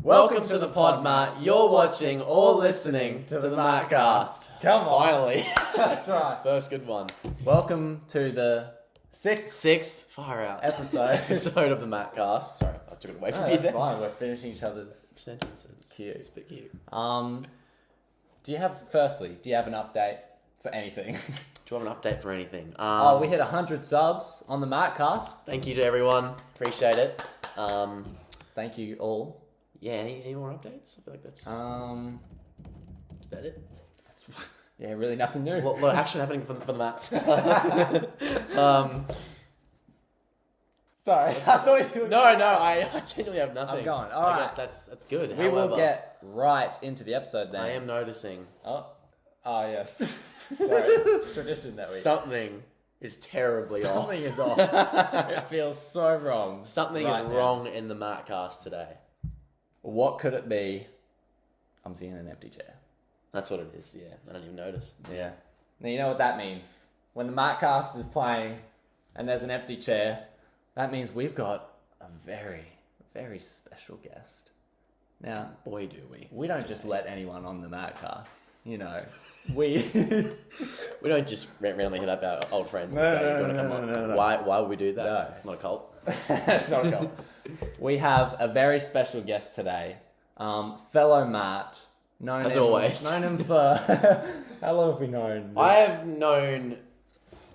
Welcome to the pod, Matt. You're watching or listening to the MaateCast. Come on. Finally. That's right. First good one. Welcome to the sixth far out episode of the MaateCast. Sorry, I took it away from you that's there. fine. We're finishing each other's Sentences. cute. It's a bit cute. Do you have an update for anything? Do you have an update for anything? We hit 100 subs on the MaateCast. Thank you to everyone. Appreciate it. Thank you all. Yeah, any more updates? I feel like that's about it. Yeah, really nothing new. A lot of action happening for the Mats. Sorry, I thought you were... No, I genuinely have nothing. I'm going. All I right. guess that's good. We will get right into the episode then. I am noticing. Oh yes. Sorry, it's tradition that week. Something is terribly off. Something is off. It feels so wrong. Something right is now. wrong in the MaateCast today. What could it be? I'm seeing an empty chair. That's what it is, yeah. I don't even notice. Yeah. Now you know what that means. When the MaateCast is playing and there's an empty chair, that means we've got a very, very special guest. Now, Boy, do we. we don't just let anyone on the MaateCast. You know, we... We don't just randomly hit up our old friends and No, say, no, you want to no, come no, on? no. Why would we do that? No. It's not a cult. It's not a goal. We have a very special guest today. Fellow Matt. As always. Known him for... How long have we known? I have known...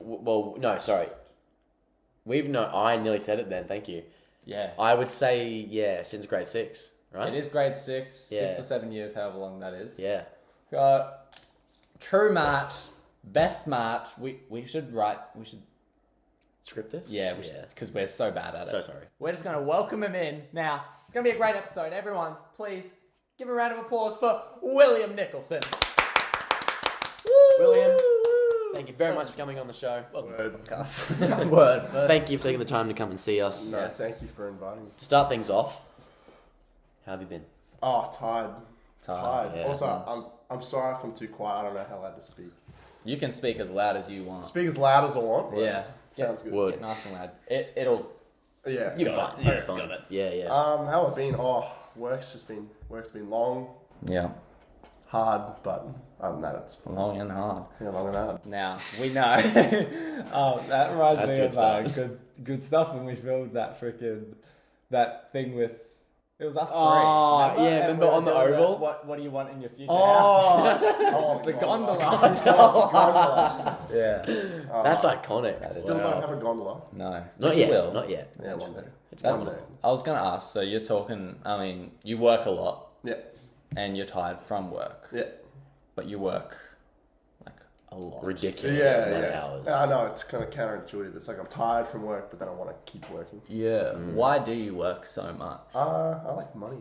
Well, no, sorry. I nearly said it then, thank you. Yeah. I would say, yeah, since grade 6, right? It is grade 6, Yeah. 6 or 7 years, however long that is. Yeah. True Matt, best Matt. We should Script this? yeah, because we're so bad at it. So sorry. We're just going to welcome him in. Now, it's going to be a great episode. Everyone, please give a round of applause for William Nicholson. William, thank you very much for coming on the show. Word. Word. First. Thank you for taking the time to come and see us. No, Yes. thank you for inviting me. To start things off, how have you been? Oh, tired. Yeah. Also, I'm sorry if I'm too quiet. I don't know how loud to speak. You can speak as loud as you want. Speak as loud as I want. but Yeah. Sounds good. Would. Get nice and loud. It'll... Yeah. You're got fine. it. You're Yeah, it's fine. got it. Yeah. How have I been? Oh, work's been long, Yeah. hard, but other than that, it's Long and hard. long and hard. Now, we know. That reminds That's me good of stuff. good stuff when we filmed that thing with... It was us three. Oh, remember? yeah, And remember we were on the doing oval? What do you want in your future house? Oh, The gondola. gondola. Yeah. That's iconic. Still don't have a gondola. No. Not You yet. will. Not yet. Yeah, one day. It's That's, coming. I was going to ask, so you're talking, I mean, you work a lot Yeah. and you're tired from work, Yeah. but you work like a lot. Ridiculous Yeah. amount of hours. Yeah, I know it's kind of counterintuitive. It's like I'm tired from work, but then I want to keep working. Yeah. Why do you work so much? I like money.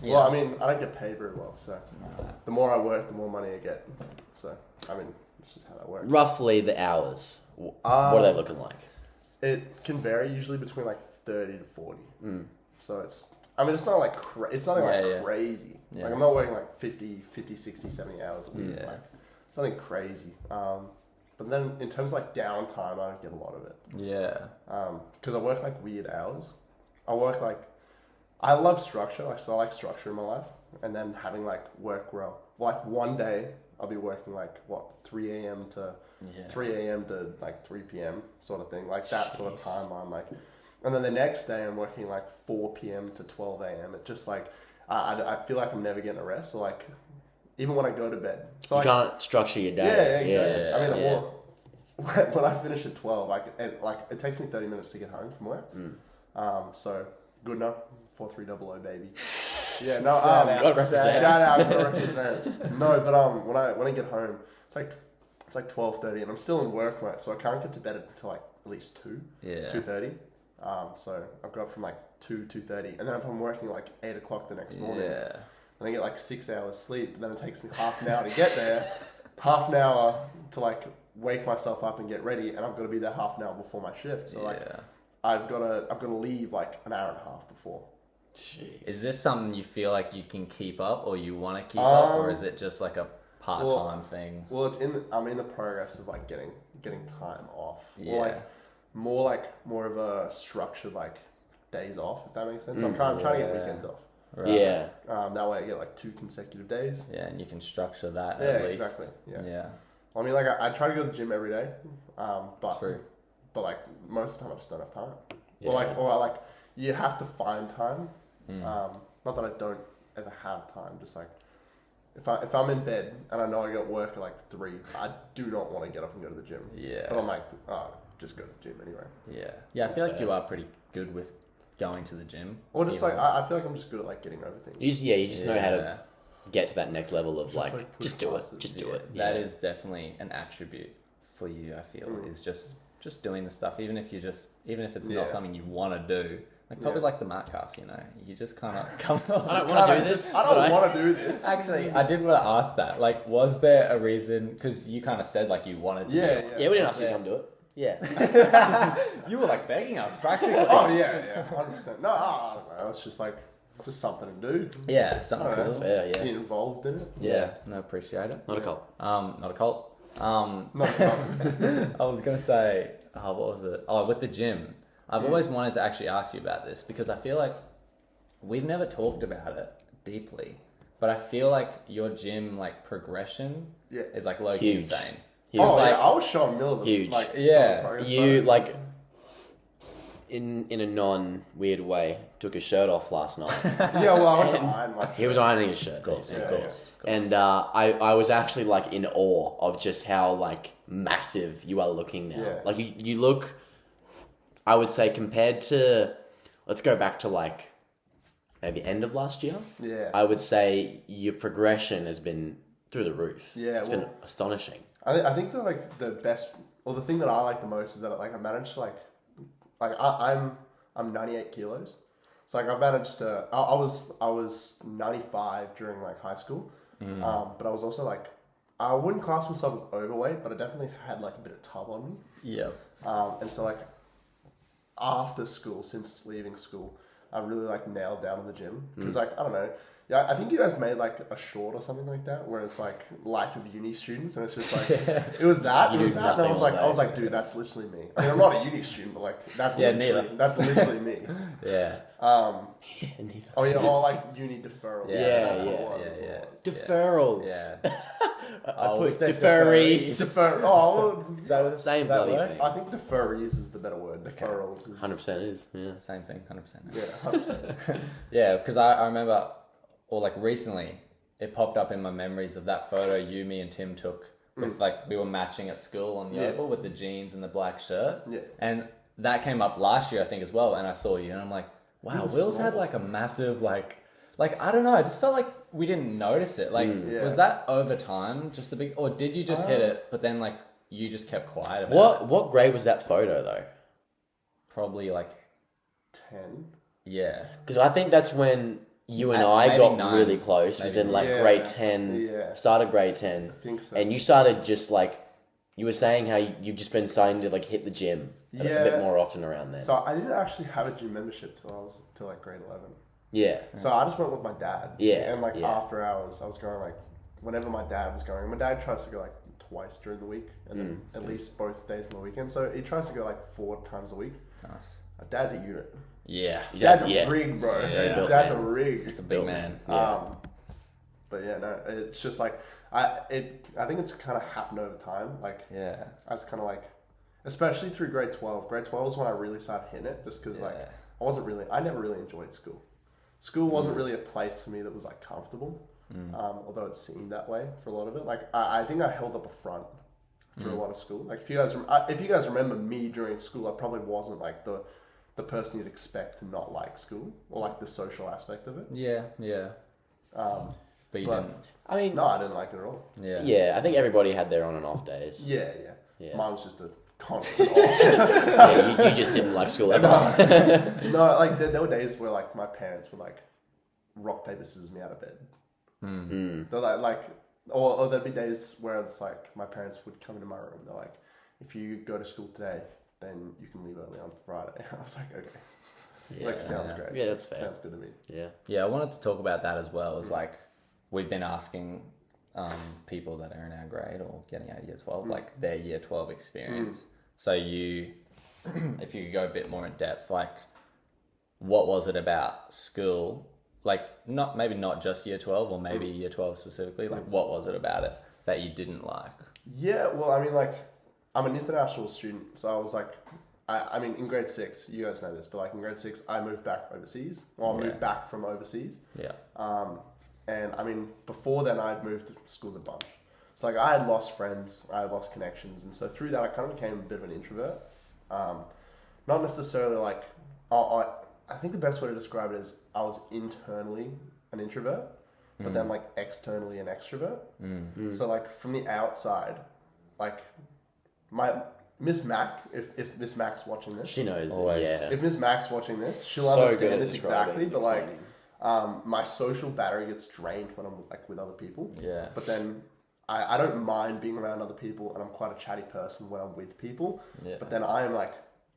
Yeah. Well, I mean, I don't get paid very well, so the more I work, the more money I get. So, I mean, it's just how that works. Roughly the hours. What are they looking like? It can vary usually between like 30 to 40. So it's not like it's nothing like crazy. Yeah. Like I'm not working like 50, 60, 70 hours a week. Yeah. Like it's nothing crazy. But then in terms of like downtime, I don't get a lot of it. Yeah. Because I work like weird hours. I love structure. So I like structure in my life. And then having like work where like one day I'll be working like 3 a.m. to 3 a.m. to like 3 p.m. sort of thing. Like that sort of timeline. Like, and then the next day I'm working like 4 p.m. to 12 a.m. It's just like, I feel like I'm never getting a rest. So like, even when I go to bed. So You can't structure your day. Yeah, exactly. Yeah, I mean, yeah. well, when I finish at 12, it takes me 30 minutes to get home from work. So good enough. 4300 baby. Yeah, no. Gotta represent. Shout out, gotta represent. No, but when I get home, it's like 12:30, and I'm still in work, right? So I can't get to bed until like at least 2:30. So I've got from like 2:30, and then if I'm working like 8 o'clock the next morning, then I get like 6 hours sleep. And then it takes me half an hour to get there, half an hour to like wake myself up and get ready, and I've got to be there half an hour before my shift. So like I've got to leave like an hour and a half before. Jeez. Is this something you feel like you can keep up or you want to keep up, or is it just like a part-time thing? Well, I'm in the progress of like getting time off. Yeah. Or like more of a structured like days off, if that makes sense. I'm trying to get weekends off. Right. Yeah. That way I get like 2 consecutive days. Yeah, and you can structure that Yeah, at least. exactly. Yeah. Yeah. I mean, like I try to go to the gym every day, but True. but like most of the time I just don't have time. Yeah. Or like you have to find time. Not that I don't ever have time. Just like if I'm in bed and I know I got work at like 3, I do not want to get up and go to the gym. Yeah. But I'm like, just go to the gym anyway. Yeah. Yeah, I feel like fair. you are pretty good with going to the gym. Or just Even- like I feel like I'm just good at like getting over things. You just know how to get to that next level of Just, like, like, push just do it. classes. Just do it. That is definitely an attribute for you, I feel, is just doing the stuff, even if it's not something you want to do. Like probably like the MaateCast, you know, you just kind of come. I don't want to do this. I don't want to do this. Actually, I did want to ask that. Like, was there a reason? Because you kind of said like you wanted to. do it. Yeah, we didn't ask you to come do it. Yeah. You were like begging us practically. Oh yeah, 100%. No, I don't know. It's just like something to do. Yeah, something I don't know. cool. Fair, Get yeah. involved in it. Yeah, no, appreciate it. Not a cult. Not a cult. Not I was gonna say, what was it? Oh, with the gym. I've always wanted to actually ask you about this because I feel like we've never talked about it deeply, but I feel like your gym like progression is like low key Huge. insane. Huge. Oh like- yeah, I was showing Millar the Huge. like Yeah. some of the progress You photos. like in a non weird way took his shirt off last night. Yeah, well, I went to iron like He was ironing his shirt. Of course, Yeah, of course. And I was actually like in awe of just how like massive you are looking now. Yeah. Like you look, I would say compared to, let's go back to like maybe end of last year. Yeah. I would say your progression has been through the roof. Yeah, It's been well- astonishing. I think that like the best or the thing that I like the most is that like I managed to like I'm 98 kilos. So like I've managed to I was 95 during like high school. But I was also like I wouldn't class myself as overweight, but I definitely had like a bit of tub on me. Yeah. And so like after school, since leaving school, I really like nailed down in the gym because like I don't know, yeah, I think you guys made like a short or something like that where it's like life of uni students, and it's just like it was that, You it was do that, and I nothing was like, all day. dude, that's literally me. I mean, I'm not a uni student, but like that's Yeah, literally neither. that's literally me. Yeah. Neither. Oh yeah, or like uni deferral. Yeah, that's what yeah, it was, yeah, that's what yeah. it was. Deferrals. Yeah. I we put said deferrees. Defer. Oh, well, Is that Same does that bloody work? thing. I think deferrees is the better word. Deferrals is 100% is. Yeah. Same thing, 100%. Yeah, 100%. Yeah, because I remember, or like recently, it popped up in my memories of that photo you, me, and Tim took with like we were matching at school on the Yeah. oval with the jeans and the black shirt. Yeah. And that came up last year, I think, as well. And I saw you, and I'm like, wow, was Will's had small. like a massive like I don't know. I just felt like we didn't notice it. Like, Yeah. was that over time just a big, or did you just hit it, but then like you just kept quiet about it? What grade was that photo though? Probably like 10. yeah. Because I think that's when you and At I maybe got 9, really close. Was maybe in like 9. grade Yeah. 10. Yeah. Started grade 10. I think so. And you started just like, you were saying how you've just been starting to like hit the gym a Yeah. bit more often around then. So I didn't actually have a gym membership till like grade 11. Yeah. So I just went with my dad. Yeah, And like yeah. after hours, I was going like whenever my dad was going. My dad tries to go like twice during the week, and then at least both days on the weekend. So he tries to go like 4 times a week. Nice. My dad's a unit. Yeah. Dad's Yeah. a rig, bro. Very built Dad's man. a rig. It's a big man. Yeah. But yeah, no, it's just like I think it's kind of happened over time. Like Yeah. I was kind of like, especially through grade 12. Grade 12 is when I really started hitting it, just because like Yeah. I never really enjoyed school. School wasn't really a place for me that was like comfortable, although it seemed that way for a lot of it. Like I think I held up a front through a lot of school. Like if you guys remember me during school, I probably wasn't like the person you'd expect to not like school or like the social aspect of it. Yeah. Yeah. But you but- didn't. I mean, No, I didn't like it at all. Yeah. yeah, I think everybody had their on and off days. Yeah. Yeah. Mine was just a constant off. Yeah, you just didn't like school ever. No, like there were days where like my parents would like rock paper scissors me out of bed. They're like or there'd be days where it's like my parents would come into my room. They're like, if you go to school today, then you can leave early on Friday. I was like, okay, Yeah. like sounds great. Yeah, that's fair. Sounds good to me. Yeah. Yeah, I wanted to talk about that as well. Is like we've been asking people that are in our grade or getting out of year 12, like their year 12 experience. So you, if you could go a bit more in depth, like what was it about school like not just year 12 or maybe year 12 specifically, like what was it about it that you didn't like? Yeah, well, I mean, like, I'm an international student, so I was like, I mean, in grade 6, you guys know this, but like in grade 6, I moved back overseas. Well, I moved back from overseas. Yeah. And I mean, before then, I'd moved to schools a bunch. So like, I had lost friends, I had lost connections, and so through that, I kind of became a bit of an introvert. Not necessarily like, I think the best way to describe it is I was internally an introvert, but then like externally an extrovert. So like from the outside, like my Miss Mac, if Miss Mac's watching this, She knows. Always. Yeah. if Miss Mac's watching this, she'll So good understand at this describing, exactly. But like, explaining. my social battery gets drained when I'm like with other people. Yeah. But then I don't mind being around other people, and I'm quite a chatty person when I'm with people. Yeah. But then I am like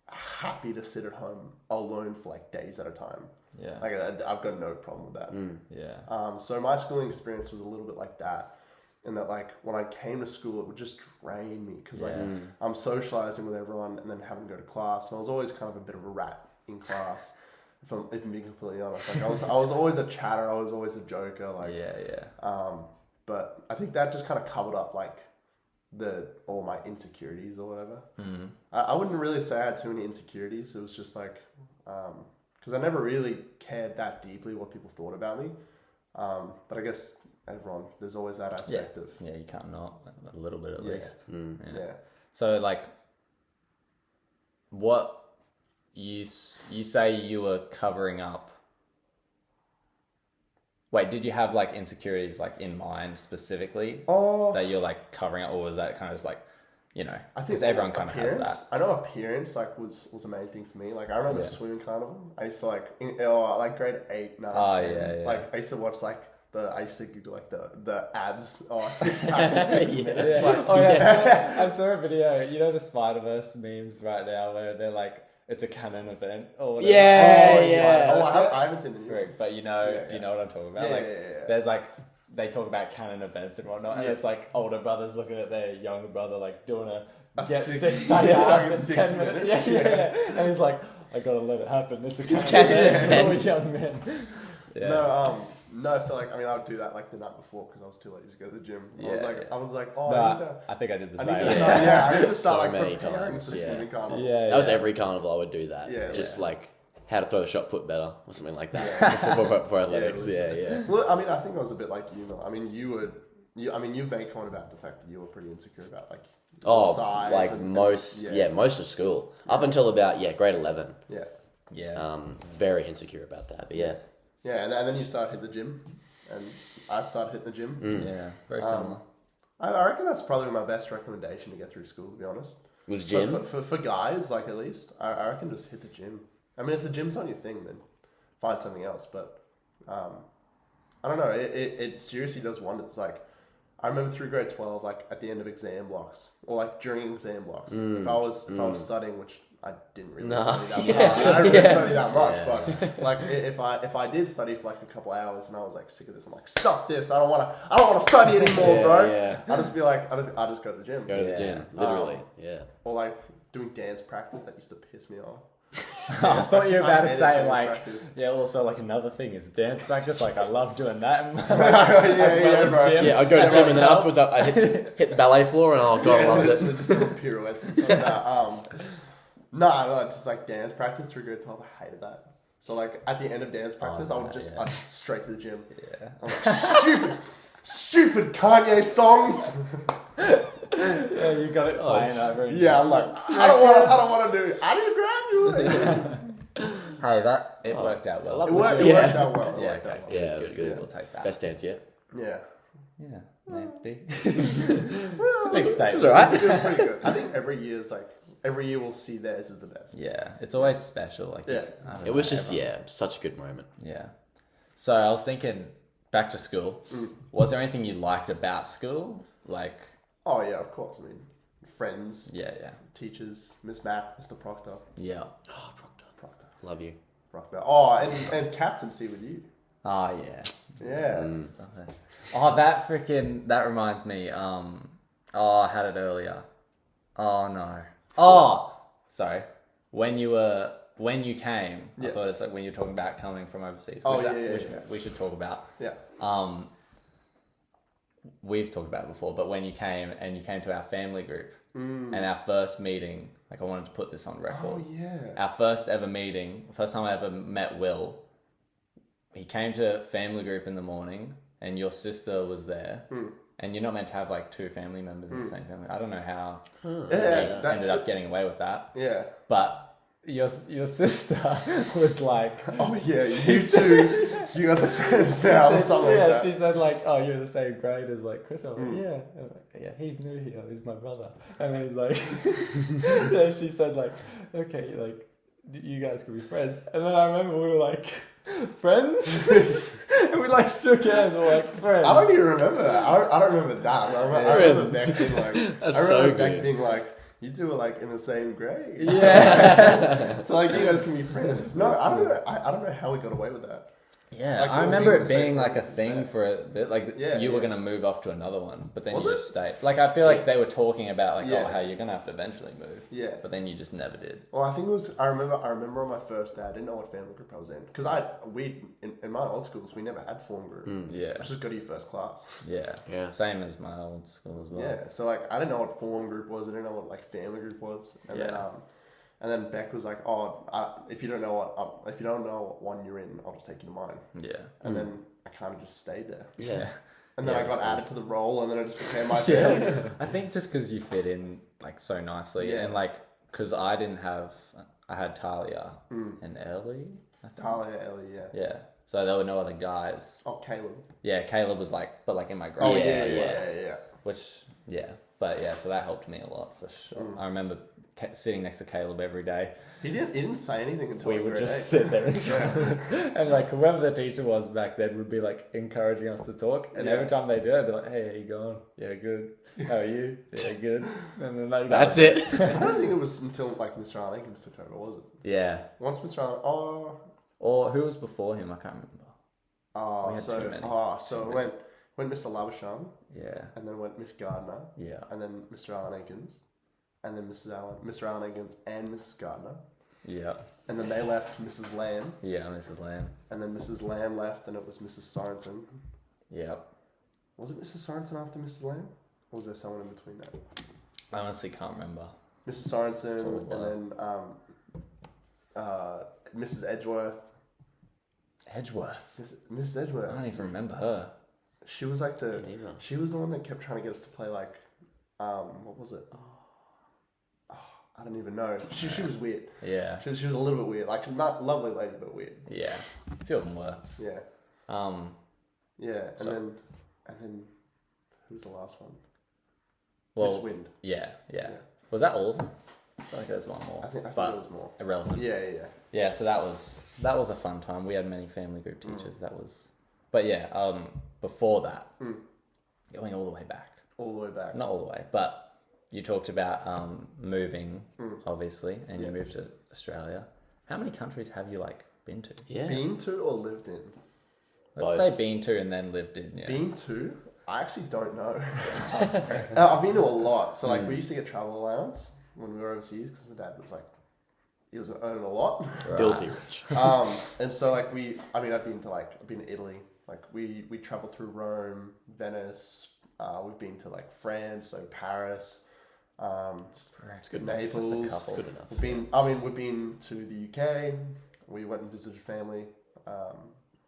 happy to sit at home alone for like days at a time. Yeah. Like I've got no problem with that. Yeah. So my schooling experience was a little bit like that, in that like when I came to school, it would just drain me because like I'm socializing with everyone and then having to go to class, and I was always kind of a bit of a rat in class. If I'm being completely honest, like I was always a chatter, I was always a joker, like but I think that just kind of covered up like all my insecurities or whatever. I wouldn't really say I had too many insecurities. It was just like because I never really cared that deeply what people thought about me. But I guess everyone, there's always that aspect of you can't not a little bit at least. yeah. So like, what you say you were covering up. Wait, did you have like insecurities like in mind specifically that you're like covering up, or was that kind of just like, you know, I think because everyone kind of has that. I know appearance like was the main thing for me. Like I remember swimming carnival. I used to like like grade 8, 9, 10. Like I used to watch like I used to Google like the abs 6 pack in 6 minutes. Like, I saw a video. You know the Spider-Verse memes right now where they're like, it's a canon event or whatever. I haven't seen the new one. But you know, do you know what I'm talking about? There's like, they talk about canon events and whatnot, and it's like older brothers looking at their younger brother like doing a get 6 pack abs in 10 minutes. Yeah. And he's like, I gotta let it happen. It's a canon event for young men. Yeah. No, so like I mean I would do that like the night before because I was too lazy to go to the gym. I was like, oh, I think I did the same. I need to start So like many preparing times, for swimming carnival. That was every carnival I would do that. Just like how to throw the shot put better or something like that for athletics. Well, I mean, I think I was a bit like you, Millar. I mean, you've made comment about the fact that you were pretty insecure about like size like and most of school up until about grade 11. Very insecure about that, but yeah. Yeah, and then you started hitting the gym, and I started hitting the gym. Yeah, very similar. I reckon that's probably my best recommendation to get through school, to be honest. Was gym? For guys, like at least, I reckon just hit the gym. I mean, if the gym's not your thing, then find something else. But I don't know, it seriously does wonders. Like, I remember through grade 12, like at the end of exam blocks, or like during exam blocks, if I was studying, which I didn't really study that much. I don't really study that much, but like if I did study for like a couple hours and I was like sick of this, I'm like, stop this! I don't want to study anymore, bro. Yeah. I'll just be like, I'll just go to the gym. Go to the gym, literally. Or like doing dance practice that used to piss me off. I thought you were about to say like, also like another thing is dance practice. Like I love doing that as well as gym. Yeah, I go to gym and then afterwards I hit the ballet floor and I love it. Just doing pirouettes and stuff like that. No, just like dance practice through grade 12. I hated that. So like at the end of dance practice, I would just I'd straight to the gym. Yeah. I'm like, stupid Kanye songs. You got it playing over. I'm like, I don't want to do it. I didn't graduate. Hey, it worked out well. It worked out well. It was good. We'll take that. Best dance yet. Yeah. Yeah, maybe. It's a big statement. It's alright. It was pretty good. I think every year we'll see theirs as the best. Yeah, it's always special. Like It was just such a good moment. Yeah. So I was thinking, back to school. Was there anything you liked about school? Like, oh yeah, of course. I mean, friends. Yeah. Teachers, Miss Matt, Mr. Proctor. Yeah. Oh, Proctor. Love you. Proctor. Oh, and captaincy with you. Oh yeah. Yeah. Oh, that reminds me. I had it earlier. Oh no. Oh, sorry. When you were when you came, I Yeah. thought it's like when you're talking about coming from overseas, Oh, which, yeah. we should talk about. Yeah. We've talked about it before, but when you came to our family group Mm. and our first meeting, like I wanted to put this on record. Oh, yeah. Our first ever meeting, first time I ever met Will, he came to family group in the morning and your sister was there. Mm. And you're not meant to have like two family members in the same family. I don't know how Yeah, we ended up getting away with that. Yeah. But your sister was like, Oh, yeah, you two, you guys are friends now, or something like that. she said like, oh, you're the same grade as like Chris. I was like, yeah. And I'm like, yeah, he's new here. He's my brother. And then he's like, yeah, she said like, okay, like you guys could be friends. And then I remember we were like, friends? And we like shook hands. We're like, friends. I don't even remember that. I don't remember that. I remember Beck being like, That's I remember so Beck good. being like, you two are like in the same grade. Yeah. So like you guys can be friends. No, I don't know. I don't know how we got away with that. Yeah, Like, I we're remember being it the same being like a group. thing Yeah. for a bit. Like Yeah, you were yeah. going to move off to another one, but then Was you it? just stayed. Like I feel like they were talking about like, Yeah. oh, how you're going to have to eventually move. Yeah. But then you just never did. Well, I think it was. I remember on my first day, I didn't know what family group I was in because in my old schools we never had form group. Yeah. I just go to your first class. Yeah. Yeah. Same as my old school as well. Yeah. So like I didn't know what form group was. I didn't know what like family group was. And then Beck was like, "Oh, if you don't know what one you're in, I'll just take you to mine." Yeah. And then I kind of just stayed there. Yeah. And then Yeah, I got that's added to the role, and then it just became my family. Yeah. I think just because you fit in like so nicely, Yeah. and like because I had Talia and Ellie. I think. Talia, Ellie, yeah. Yeah. So there were no other guys. Oh, Caleb. Yeah, Caleb was like, but like in my grade. Oh, Yeah, yeah. Which, yeah. But yeah, so that helped me a lot for sure. I remember sitting next to Caleb every day. He didn't say anything until We like would grade just 8. sit there in silence. And like whoever the teacher was back then would be like encouraging us to talk. And every time they did, I'd be like, hey, how you going? Yeah, good. How are you? Yeah, good. And then like That's it. I don't think it was until like Mr. Arnenkins took over, was it? Yeah. Once Mr. Arnenkins, Or who was before him? I can't remember. We had too many. So it went Mr. Labasham, Yeah. and then went Miss Gardner, Yeah. and then Mr. Arnenkins, and then Mr. Arnenkins and Mrs. Gardner, Yeah. and then they left Mrs. Lamb, Yeah, Mrs. Lamb. and then Mrs. Lamb left, and it was Mrs. Sorensen. Yeah. Was it Mrs. Sorensen after Mrs. Lamb? Or was there someone in between that? I honestly can't remember. Mrs. Sorensen, It's all a blur. and then Mrs. Edgeworth. Edgeworth. Mrs. I Edgeworth. don't even remember her. She was like Me neither. she was the one that kept trying to get us to play like, what was it? Oh, I don't even know. She was weird. Yeah. She was a little bit weird. Like, not lovely lady, but weird. Yeah. A few of them were. Yeah. Yeah. And then who's the last one? Miss Well, Wind. yeah. Yeah. Was that all? I feel like there's one more. I think but there was more. irrelevant. Yeah. Yeah, so that was a fun time. We had many family group teachers. That was, but yeah. Before that, going all the way back. All the way back. Not all the way, but you talked about moving, obviously, and you moved to Australia. How many countries have you like been to? Yeah. Been to or lived in? Let's Both. say been to and then lived in. Yeah. Been to? I actually don't know. I've been to a lot. So like we used to get travel allowance when we were overseas because my dad was like, he was earning a lot. Filthy rich. And so like I've been to Italy. Like we traveled through Rome, Venice. We've been to like France, so Paris. It's good Naples. enough. Just a couple. Good enough. We've been to the UK. We went and visited family.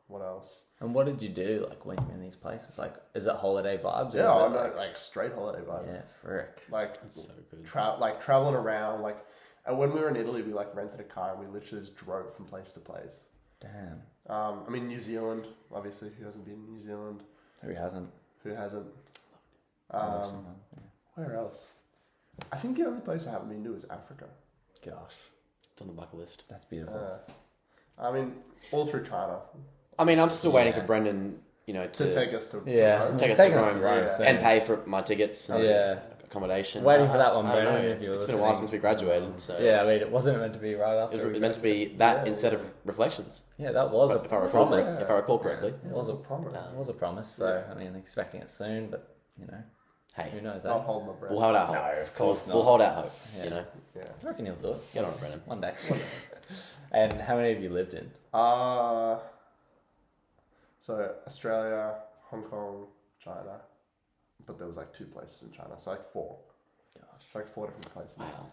What else? And what did you do like when you're in these places? Like, is it holiday vibes? Or Yeah, is it, like straight holiday vibes. yeah, frick. Like So good. traveling around. Like, and when we were in Italy, we like rented a car and we literally just drove from place to place. Damn. I mean, New Zealand, obviously. Who hasn't been in New Zealand? Who hasn't? Who hasn't? Yeah. Where else? I think the only place I haven't been to is Africa. Gosh, It's on the bucket list. that's beautiful. I mean, all through China I mean, I'm still waiting Yeah. for Brendan, to to take us to Yeah. Rome. take us Taking to us Rome, to Rome, yeah. same. and pay for my tickets, and Yeah. accommodation. Waiting for that one, I don't know. Brendan, if you were It's been a while listening. since we graduated, so Yeah, I mean, it wasn't meant to be right it after. was meant to be that Yeah. instead of reflections. Yeah, that was If I a recall, promise. if I recall correctly. It was a promise. It was a promise. So I mean, expecting it soon, but you know, Hey, who knows? I'll Eh? hold my breath. we'll hold out hope. No, of course We'll not. hold out hope. Yeah. You know, Yeah. I reckon he'll do it Oh, get on it, Brendan. one day. And how many have you lived in? So Australia, Hong Kong, China, but there was like 2 places in China, so like 4. Gosh. It's like 4 different places. Wow.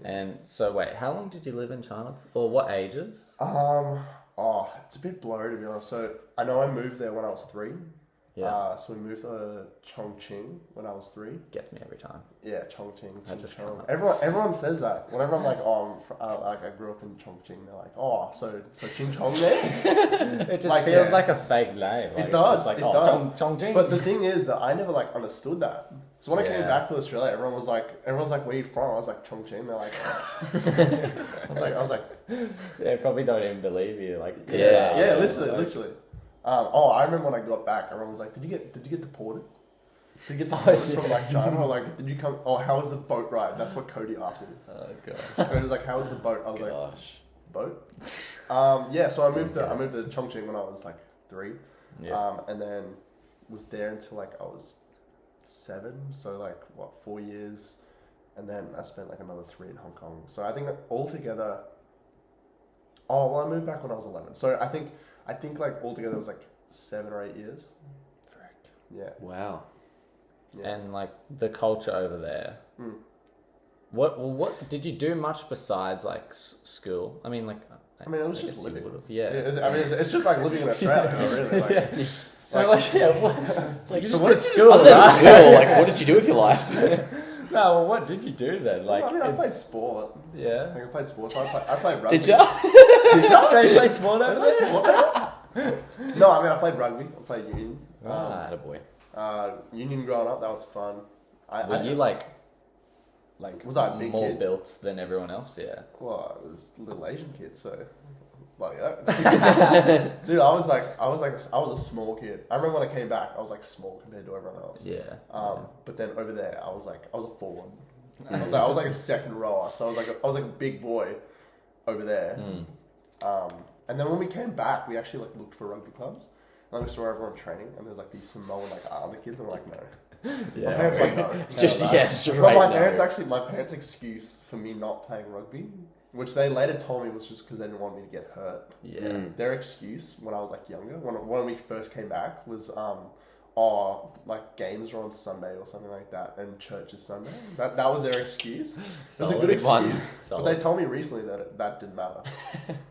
And so wait, how long did you live in China? Or what ages? It's a bit blurry to be honest. So I know I moved there when I was 3. Yeah. So we moved to Chongqing when I was 3. Gets me every time. Yeah, Chongqing. I just Chongqing. can't. Everyone says that. Whenever I'm like, I grew up in Chongqing, they're like, so Ching Chong there. It just feels like a fake name. It does. Like, it does. Chongqing. But the thing is that I never like understood that. So when I came back to Australia, everyone was like, where you from? I was like, Chongqing. They're like, I was like, they probably don't even believe you. Like, yeah, literally. I remember when I got back, everyone was like, did you get deported? Did you get deported from like China? Or like, did you come? Oh, how was the boat ride? That's what Cody asked me. Oh god. Cody was like, how was the boat? I was Gosh. like, boat? So I moved to Chongqing when I was like 3. Yeah. And then was there until like I was 7. So like 4 years, and then I spent like another 3 in Hong Kong. So I think that altogether. I moved back when I was 11. So I think like altogether it was like 7 or 8 years. Correct. Yeah. Wow. Yeah. And like the culture over there. What did you do much besides like school? I mean, it was just guess living. you would've, yeah. It's just like living in Australia, really. Like, Yeah. So what? It's like you just what did did you- school, Other than right? school, like, what did you do with your life? No, well, what did you do then? Like, I played sport. Yeah. I played sports. So I played rugby. Did ya? They play sport over there? No, I played rugby. I played union. Attaboy. Union growing up, that was fun. Were you like was I a big more kid? built than everyone else? Yeah. Well, I was a little Asian kid, so like that. Dude, I was a small kid. I remember when I came back, I was like small compared to everyone else. Yeah. But then over there, I was a forward. I was like a second rower, so I was like a big boy over there. And then when we came back, we actually like looked for rugby clubs. And then we saw everyone training, and there's like these Samoan like Islander kids, and we're like, no. Yeah. My parents were like, no. Just, no. yes, But right. my parents' excuse for me not playing rugby, which they later told me was just because they didn't want me to get hurt. Yeah. Their excuse when I was like younger, when we first came back, was like games are on Sunday or something like that, and church is Sunday. That was their excuse. It was a good excuse. One. But they told me recently that didn't matter.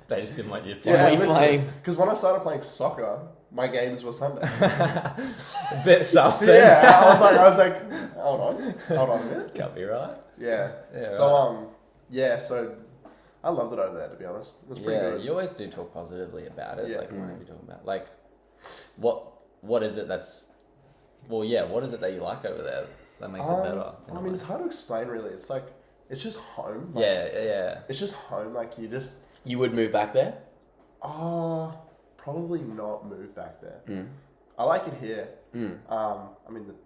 They just didn't want you to play. Yeah, were you playing? Because when I started playing soccer, my games were Sunday. A bit sus. Yeah, I was like, hold on a minute. Can't be right. Yeah. Yeah, So so I loved it over there, to be honest. It was pretty good. You always do talk positively about it. Yeah. Like, what are you talking about? Like, what is it that's... Well, yeah, what is it that you like over there that makes it better? It's hard to explain, really. It's like, it's just home. Like, Yeah. It's just home. Like, You would move back there? probably not move back there. I like it here.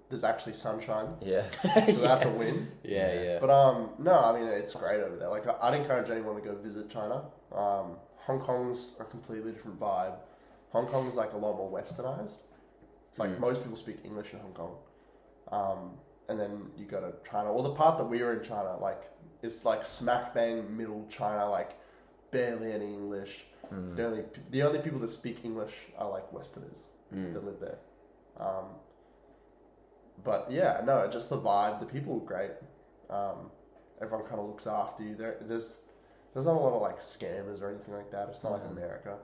There's actually sunshine. Yeah. So that's a win. Yeah. But no, it's great over there. Like, I'd encourage anyone to go visit China. Hong Kong's a completely different vibe. Hong Kong's like a lot more westernized. It's like most people speak English in Hong Kong. And then you go to China, or the part that we were in China, like it's like smack bang middle China, like barely any English. The only people that speak English are like Westerners that live there. But yeah, no, just the vibe. The people are great. Everyone kind of looks after you. There's not a lot of like scammers or anything like that. It's not like America.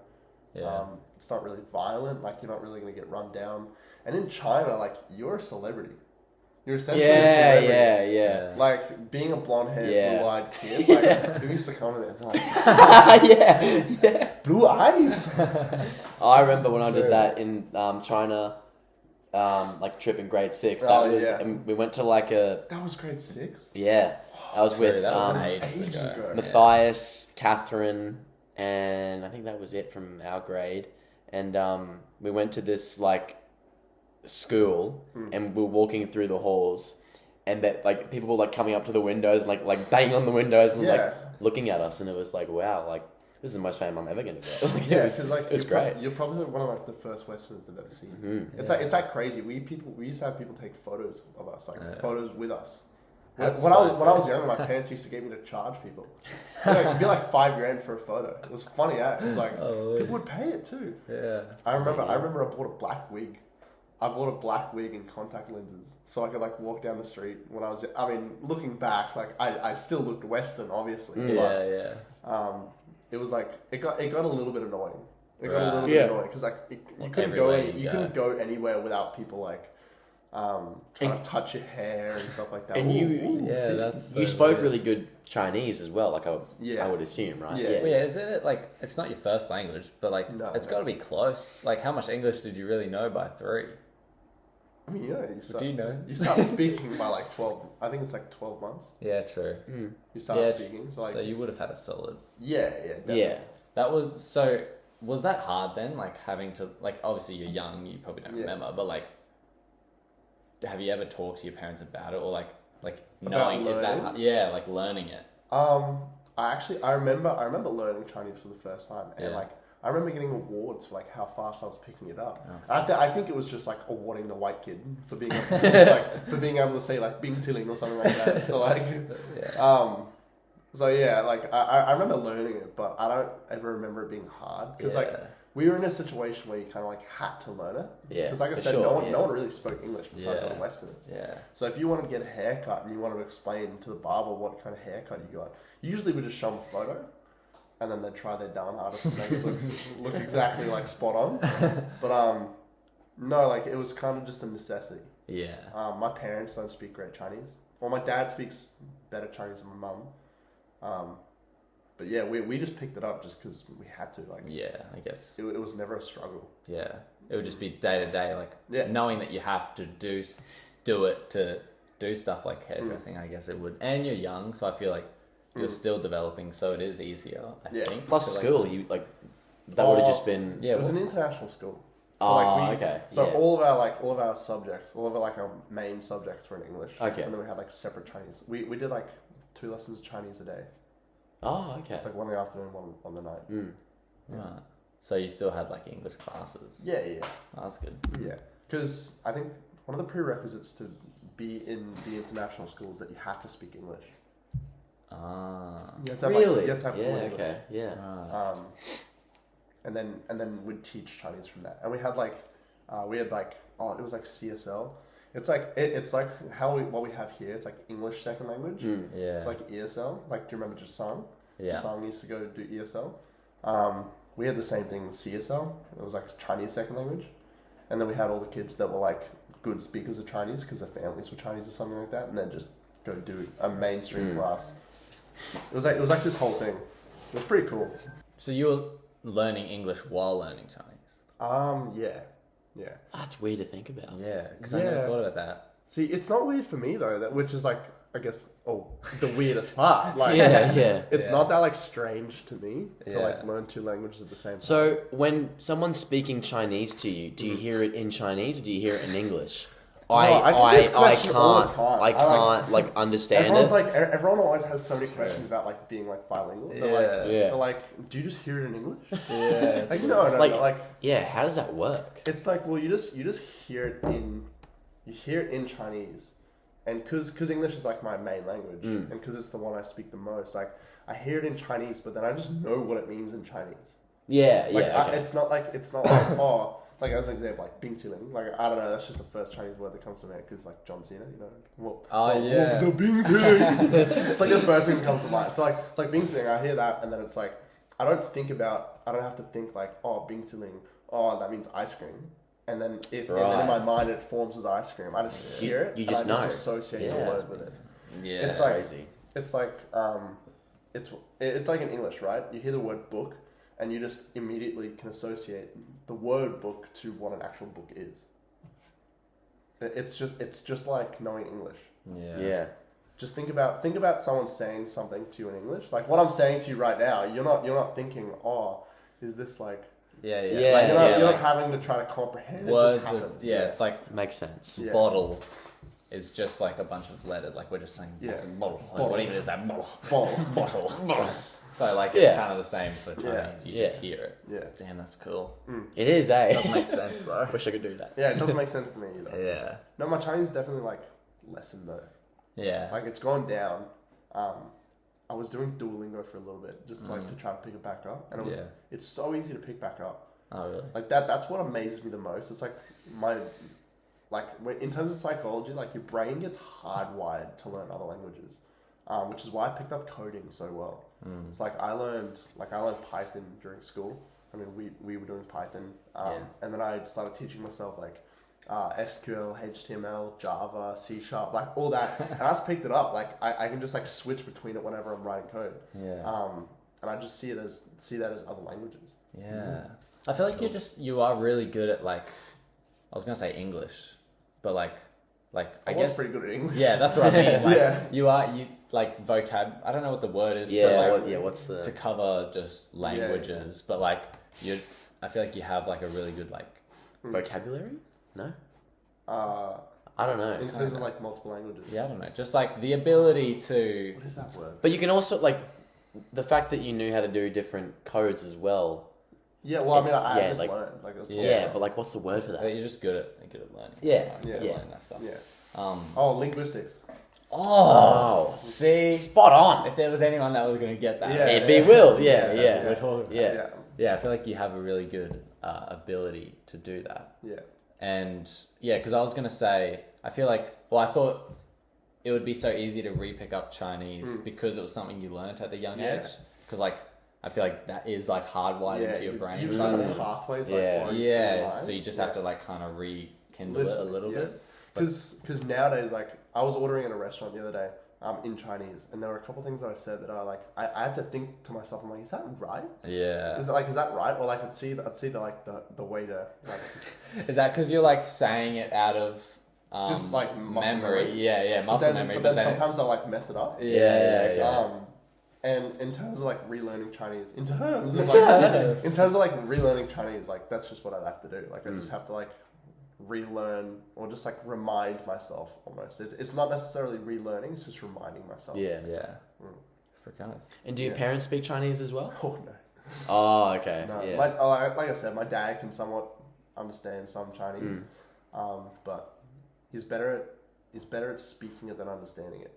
Yeah. It's not really violent. Like, you're not really going to get run down. And in China, like, you're a celebrity. You're essentially a celebrity. Yeah. Like, being a blonde-haired, Yeah. blue-eyed kid, like, who used to come in there and like, yeah. blue eyes? I remember when I did that in China, like trip in grade 6. And we went to like a... That was grade 6? Yeah. I was with that was ages ago. Matthias, Catherine, and I think that was it from our grade. And we went to this like school, and we were walking through the halls, and that like people were like coming up to the windows and like banging on the windows and like looking at us, and it was like, wow, like this is the most fame I'm ever gonna get. Like, it was great. You're probably one of like the first Westerners I've ever seen. It's like crazy. We used to have people take photos of us, like photos with us. When That's I so was sick. younger, my parents used to get me to charge people. It'd be like $5,000 for a photo. It was funny, It was like people would pay it too. Yeah. I remember I bought a black wig. I bought a black wig and contact lenses so I could like walk down the street when I was. I mean, looking back, like I still looked Western, obviously. Yeah. But, it was like it got a little bit annoying. It got a Right. little bit annoying because like you couldn't go Everywhere you go. couldn't go anywhere without people like trying to touch your hair and stuff like that. And you that's spoke weird. really good Chinese as well. Like I Yeah. would assume, right? Yeah. Well, yeah, isn't it like it's not your first language, but like No, it's got to be close. Like, how much English did you really know by 3? I mean, Do you know? You start speaking by like 12. I think it's like 12 months. Yeah, true. You start speaking. So like, so you would have had a solid. Yeah, definitely. Yeah. That was so. Was that hard then? Like having to like obviously you're young, you probably don't remember, but like, have you ever talked to your parents about it or like knowing is that learning? hard? Yeah, like learning it. I remember learning Chinese for the first time, and Yeah. like I remember getting awards for like how fast I was picking it up. Oh. I think it was just like awarding the white kid for being able to say, for being able to say like Bing Tilling or something like that. So like, so yeah, like I remember learning it, but I don't ever remember it being hard because like we were in a situation where you kind of like had to learn it. Yeah, because like I for said, sure, no one really spoke English besides Yeah. the Westerners. Yeah. So if you wanted to get a haircut and you wanted to explain to the barber what kind of haircut you got, you usually would just show them a photo, and then they'd try their darn hardest to make it look exactly like spot on. But no, like it was kind of just a necessity. Yeah. My parents don't speak great Chinese. Well, my dad speaks better Chinese than my mum. But yeah, we just picked it up just because we had to. Like, Yeah, I guess. it was never a struggle. Yeah, it would just be day to day, like Yeah. knowing that you have to do it to do stuff like hairdressing. I guess it would, and you're young, so I feel like you're still developing, so it is easier. I think. Plus to, like, school, you like that would have just been. Yeah, It was well, an international school. Okay. So yeah. all of our subjects, all of our main subjects were in English. Okay. And then we had like separate Chinese. We did like 2 lessons of Chinese a day. Oh, okay. It's like one in the afternoon, one on the night. right. So you still had like English classes. Yeah. Oh, that's good. Yeah. Because I think one of the prerequisites to be in the international schools that you have to speak English. Ah. You have to have, Really? you have to have Yeah. fluent English. Okay. Yeah. Right. And then we'd teach Chinese from that. And we had like it was like CSL. It's like it's like what we have here. It's like English second language. Yeah. It's like ESL. Like, do you remember Jasang? Yeah. Jasang used to go to do ESL. We had the same thing with CSL. It was like Chinese second language. And then we had all the kids that were like good speakers of Chinese because their families were Chinese or something like that, and then just go do a mainstream class. It was like this whole thing. It was pretty cool. So you were learning English while learning Chinese. Yeah. That's weird to think about. Yeah, because I never Yeah. thought about that. See, it's not weird for me though, which is like, I guess, the weirdest part. Like, Yeah. it's not that like strange to me to Yeah. like learn 2 languages at the same time. So when someone's speaking Chinese to you, do you hear it in Chinese or do you hear it in English? I get this question all the time. I can't like understand Everyone's it. like, everyone always has so many questions about like being like bilingual. They're like, do you just hear it in English? Yeah. Like, no, Like- like Yeah, how does that work? it's like, well, you just hear it in Chinese, and because English is like my main language, and because it's the one I speak the most, like I hear it in Chinese, but then I just know what it means in Chinese. Yeah, Like okay. it's not like oh. Like, as an example, like Bing Tilling, like, I don't know, that's just the first Chinese word that comes to mind, because, like, John Cena, you know? The Bing Tilling! It's like the first thing that comes to mind. So, like, it's like Bing Tilling, I hear that, and then it's like, I don't have to think, like, oh, Bing Tilling, oh, that means ice cream. And then, and then in my mind, it forms as ice cream. I just hear it, You just and I know. just associate the word with it. Yeah. It's like, Crazy. it's like, it's like in English, right? You hear the word book, and you just immediately can associate the word book to what an actual book is. It's just like knowing English. Yeah. Just think about someone saying something to you in English. Like what I'm saying to you right now, you're not thinking, oh, is this like Yeah. Yeah, like, you're like not having to try to comprehend. words. It just happens. It's like Makes sense. Yeah. bottle is just like a bunch of letters. Like we're just saying bottle. Like, what even is that? Bottle. So like it's kind of the same for Chinese. You just hear it. Yeah. Damn, that's cool. It is, eh? Doesn't make sense though. Wish I could do that. Yeah, it doesn't make sense to me either. Yeah. No, my Chinese is definitely like lessened though. Yeah. Like it's gone down. I was doing Duolingo for a little bit, just like to try to pick it back up, and it's so easy to pick back up. Oh really? Like that's what amazes me the most. It's like in terms of psychology, like your brain gets hardwired to learn other languages, which is why I picked up coding so well. It's like I learned Python during school. I mean, we were doing Python, and then I started teaching myself like SQL, HTML, Java, C#, like all that, and I just picked it up. Like I can just like switch between it whenever I'm writing code. Yeah. And I just see that as other languages. Yeah. I feel like you are really good at like, I was gonna say English, but like I guess pretty good at English. Yeah, that's what I mean. Like, yeah. You like vocab. I don't know what the word is. Yeah. To like, What's the to cover just languages? But like I feel like you have like a really good like vocabulary. No. I don't know. In terms of like multiple languages. Yeah, I don't know. Just like the ability to. What is that word? But you can also like the fact that you knew how to do different codes as well. Yeah, well, I mean, I just learned. Like, it was but like, what's the word for that? You're just good at learning. Yeah, learning that stuff. Yeah. Linguistics. Oh, see, spot on. If there was anyone that was going to get that, it'd be Will. Yeah. That's what we're talking about. Yeah. I feel like you have a really good ability to do that. Yeah. And because I was going to say, I feel like, I thought it would be so easy to re-pick up Chinese because it was something you learned at a young age. Because like, I feel like that is like hardwired into your brain. You've got the pathways. So you just have to like kind of rekindle it a little bit. Because nowadays, like I was ordering at a restaurant the other day, in Chinese, and there were a couple things that I said that I had to think to myself, I'm like, is that right? Yeah. Is that right? Or like I'd see the waiter like. Is that because you're like saying it out of just like memory? Yeah, muscle memory. But then sometimes I like mess it up. Yeah. And in terms of like relearning Chinese, in terms of like relearning Chinese, like that's just what I'd have to do. Like I just have to like relearn or just like remind myself almost. It's not necessarily relearning; it's just reminding myself. Yeah. Freaking. And do your parents speak Chinese as well? Oh no. Oh, okay. No. Yeah. Like I said, my dad can somewhat understand some Chinese, but he's better at speaking it than understanding it.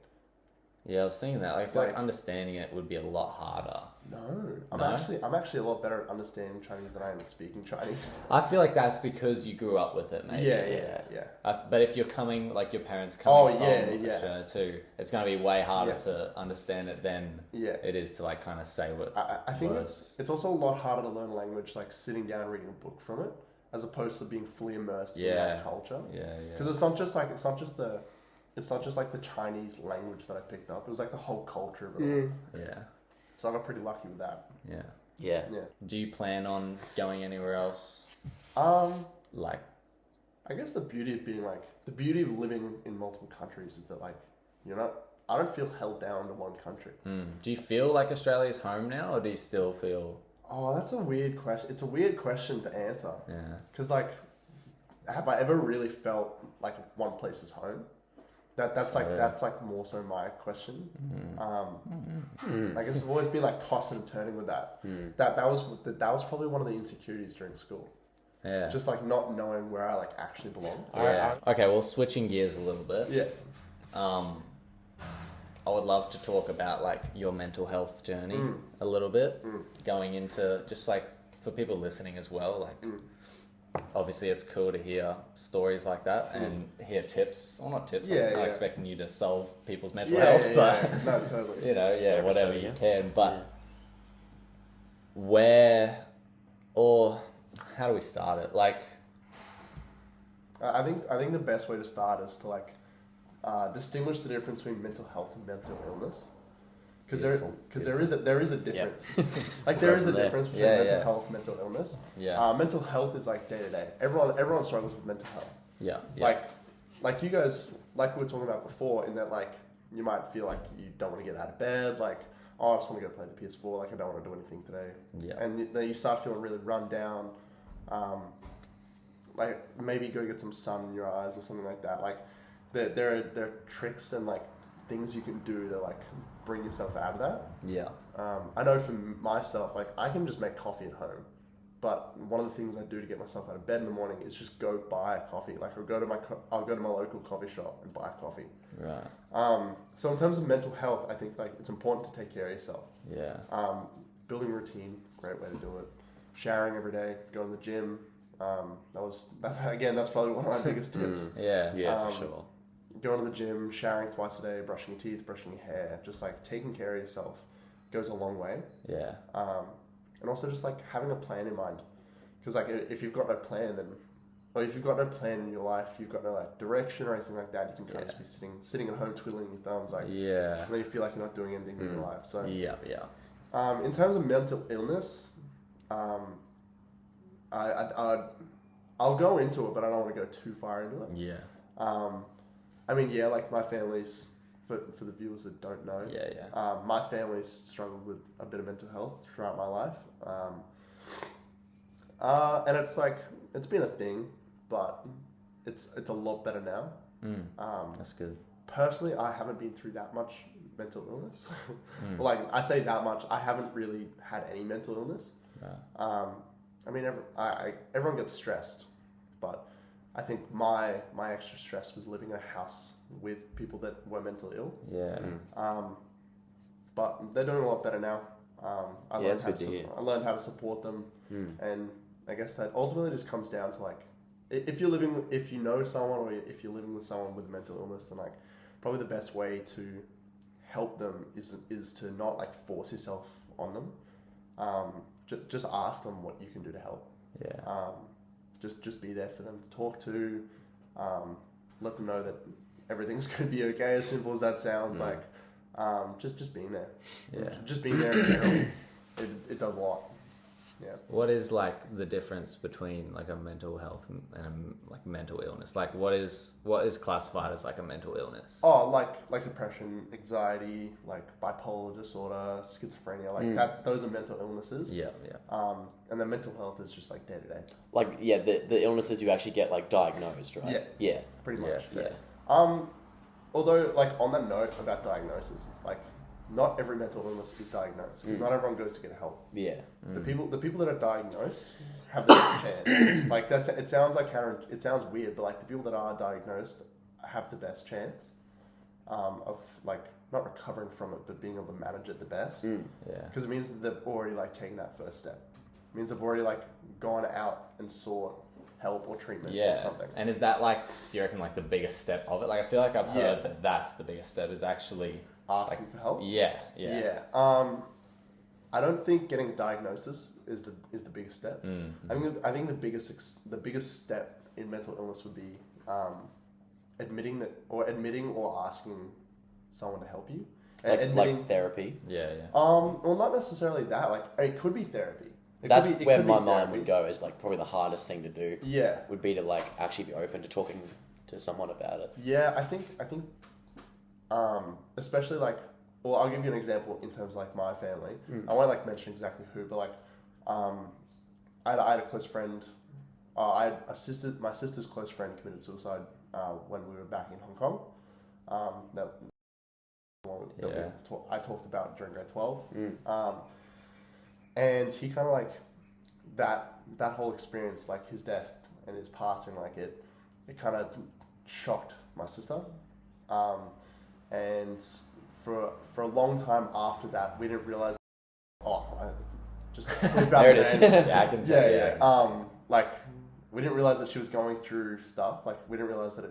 Yeah, I was thinking that. I feel like understanding it would be a lot harder. No, I'm actually a lot better at understanding Chinese than I am at speaking Chinese. I feel like that's because you grew up with it, maybe. Yeah. But if you're coming, like your parents coming from Australia too, it's going to be way harder to understand it than it is to like kind of say what. I think it's also a lot harder to learn a language like sitting down reading a book from it, as opposed to being fully immersed in that culture. Yeah. Because it's not just like the Chinese language that I picked up. It was like the whole culture of it all. Yeah. So I got pretty lucky with that. Yeah. Do you plan on going anywhere else? Like, I guess the beauty of living in multiple countries is that like I don't feel held down to one country. Do you feel like Australia's home now, or do you still feel? Oh, that's a weird question. It's a weird question to answer. Yeah. Because like, have I ever really felt like one place is home? That's more so my question. I guess I've always been like tossing and turning with that. That was probably one of the insecurities during school. Yeah. Just like not knowing where I like actually belong. Yeah. Okay, well, switching gears a little bit. Yeah. I would love to talk about like your mental health journey a little bit, going into just like for people listening as well, like. Obviously, it's cool to hear stories like that and hear tips. Well, not tips. I'm not expecting you to solve people's mental health, but no, totally. Whatever you can. But where or how do we start it? Like, I think the best way to start is to like distinguish the difference between mental health and mental illness. Because there is a difference. Like there is a difference between mental health and mental illness. Yeah. Mental health is like day to day. Everyone struggles with mental health. Yeah. Like you guys, like we were talking about before, in that like you might feel like you don't want to get out of bed. Like, I just want to go play the PS4. Like I don't want to do anything today. Yeah. And then you start feeling really run down. Like maybe go get some sun in your eyes or something like that. Like there are tricks and like things you can do to like bring yourself out of that. Yeah. I know for myself, like I can just make coffee at home But one of the things I do to get myself out of bed in the morning is just go buy a coffee. Like I'll go to my local coffee shop and buy a coffee. Right. So in terms of mental health, I think like it's important to take care of yourself. Yeah. Building routine, great way to do it. Showering every day, going to the gym. That's probably one of my biggest tips. Yeah, for sure. Going to the gym, showering twice a day, brushing your teeth, brushing your hair, just like taking care of yourself goes a long way. Yeah. And also just like having a plan in mind, because like if you've got no plan, if you've got no plan in your life, you've got no like direction or anything like that, you can kind of just be sitting at home twiddling your thumbs, like and then you feel like you're not doing anything in your life. So in terms of mental illness, I'll go into it, but I don't want to go too far into it. Yeah. I mean, like my family's, for the viewers that don't know, my family's struggled with a bit of mental health throughout my life. And it's like, it's been a thing, but it's a lot better now. That's good. Personally, I haven't been through that much mental illness. Like, I say that much, I haven't really had any mental illness. I mean, everyone gets stressed, but I think my extra stress was living in a house with people that were mentally ill. But they're doing a lot better now. I learned how to support them, and I guess that ultimately just comes down to like, if you know someone, or if you're living with someone with a mental illness, then like probably the best way to help them is to not like force yourself on them. Just ask them what you can do to help. Just be there for them to talk to. Let them know that everything's going to be okay. As simple as that sounds, like just being there. Just being there in general, it does a lot. What is like the difference between like a mental health and a like mental illness? Like what is classified as like a mental illness? Oh, like depression, anxiety, like bipolar disorder, schizophrenia, like that. Those are mental illnesses. And then mental health is just like day to day. Like the illnesses you actually get like diagnosed, right? Yeah. Pretty much. Yeah. Although like on that note about diagnosis, it's like not every mental illness is diagnosed, because not everyone goes to get help. The people that are diagnosed have the best chance. Like it sounds weird, but like the people that are diagnosed have the best chance of like not recovering from it, but being able to manage it the best. Because it means that they've already like taken that first step. It means they've already like gone out and sought help or treatment or something. And is that like, do you reckon like the biggest step of it? Like I feel like I've heard that that's the biggest step, is actually asking for help. I don't think getting a diagnosis is the biggest step. I think the biggest step in mental illness would be admitting or asking someone to help you. Like therapy. Well, not necessarily that. Like it could be therapy. That's where my mind would go. Is like probably the hardest thing to do. Yeah, would be to like actually be open to talking to someone about it. Yeah, I think. Especially like, well, I'll give you an example in terms of like my family. I won't like mention exactly who, but like, I had a close friend. My sister's close friend committed suicide when we were back in Hong Kong. I talked about during grade 12. And he kind of like that whole experience, like his death and his passing, like it kind of shocked my sister. And for a long time after that, we didn't realize. There it is. I can tell. Yeah. Like we didn't realize that she was going through stuff. Like we didn't realize that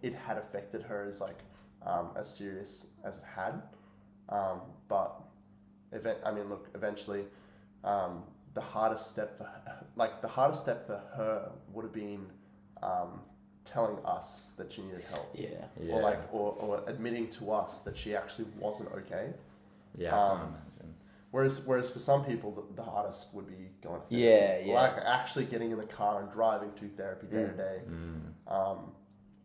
it had affected her as like as serious as it had. But eventually, the hardest step for her would have been telling us that she needed help. Or admitting to us that she actually wasn't okay. I can't imagine. Whereas for some people, the hardest would be going to therapy. Like actually getting in the car and driving to therapy day to day.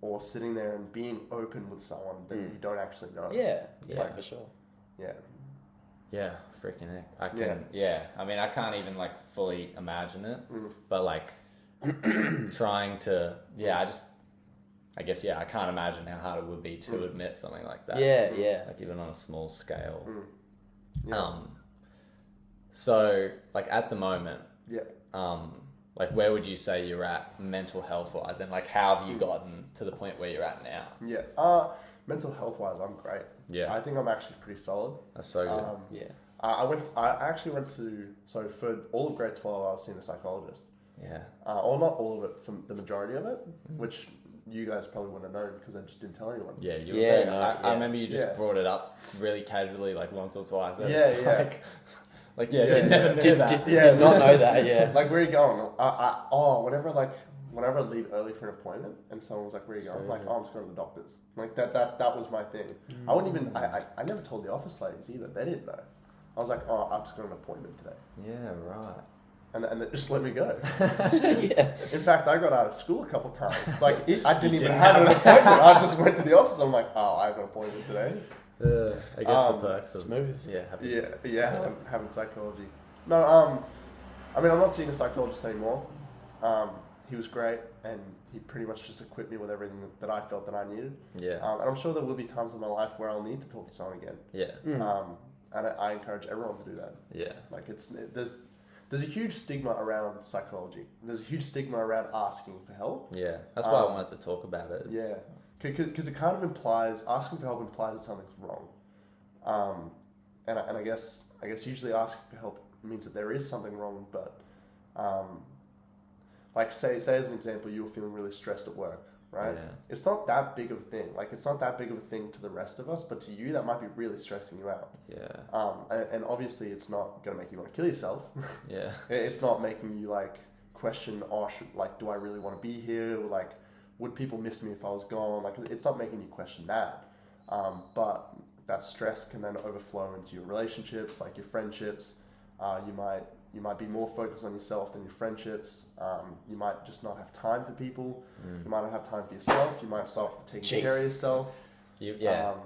Or sitting there and being open with someone that you don't actually know. Like, for sure. Yeah, freaking heck. I can, I mean, I can't even like fully imagine it, but like trying to, I guess, I can't imagine how hard it would be to admit something like that. Like even on a small scale. So like at the moment, like where would you say you're at mental health wise, and like how have you gotten to the point where you're at now? Yeah. Mental health wise, I'm great. Yeah. I think I'm actually pretty solid. That's so good. Yeah. I actually went to, so for all of grade 12, I was seeing a psychologist. Yeah. Or not all of it, from the majority of it, which you guys probably wouldn't have known because I just didn't tell anyone. Yeah, you Yeah, were I remember you just brought it up really casually, like once or twice. And Yeah, it's yeah. Just never knew that. Did not know that, yeah. Like, where are you going? Whenever I leave early for an appointment and someone was like, where are you going? I'm like, I'm just going to the doctor's. Like, that was my thing. I wouldn't even, I never told the office ladies either. They didn't know. I was like, I'm just going to an appointment today. Yeah, right. And they just let me go. Yeah. In fact, I got out of school a couple times. Like, I didn't even have an appointment. I just went to the office. I'm like, I have an appointment today. I guess the perks of smooth. Having psychology. No, I mean, I'm not seeing a psychologist anymore. He was great, and he pretty much just equipped me with everything that I felt that I needed. Yeah. And I'm sure there will be times in my life where I'll need to talk to someone again. Yeah. And I encourage everyone to do that. Yeah. Like, there's a huge stigma around psychology. There's a huge stigma around asking for help. Yeah. That's why I wanted to talk about it. Yeah. Because it kind of implies, asking for help implies that something's wrong. And I guess usually asking for help means that there is something wrong, but like say as an example, you were feeling really stressed at work, right? Yeah. It's not that big of a thing. Like, it's not that big of a thing to the rest of us, but to you, that might be really stressing you out. Yeah. And obviously it's not going to make you want to kill yourself. Yeah. It's not making you like question, do I really want to be here? Or, like, would people miss me if I was gone? Like, it's not making you question that. But that stress can then overflow into your relationships, like your friendships. You might be more focused on yourself than your friendships. You might just not have time for people. You might not have time for yourself. You might stop taking care of yourself.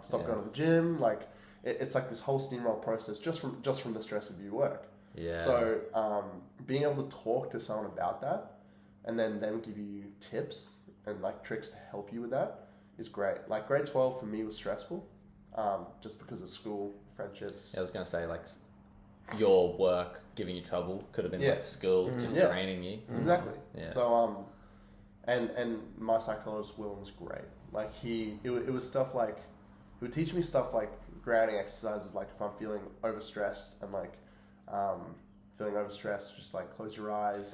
Stop going to the gym. Like, it's like this whole steamroll process just from the stress of your work. Yeah. So being able to talk to someone about that, and then them give you tips and like tricks to help you with that is great. Like, grade 12 for me was stressful, just because of school, friendships. I was gonna say, like, your work giving you trouble could have been like school just draining you. Exactly. Yeah. So and my psychologist Willem was great. Like, it was stuff like, he would teach me stuff like grounding exercises. Like, if I'm feeling overstressed and like just like close your eyes,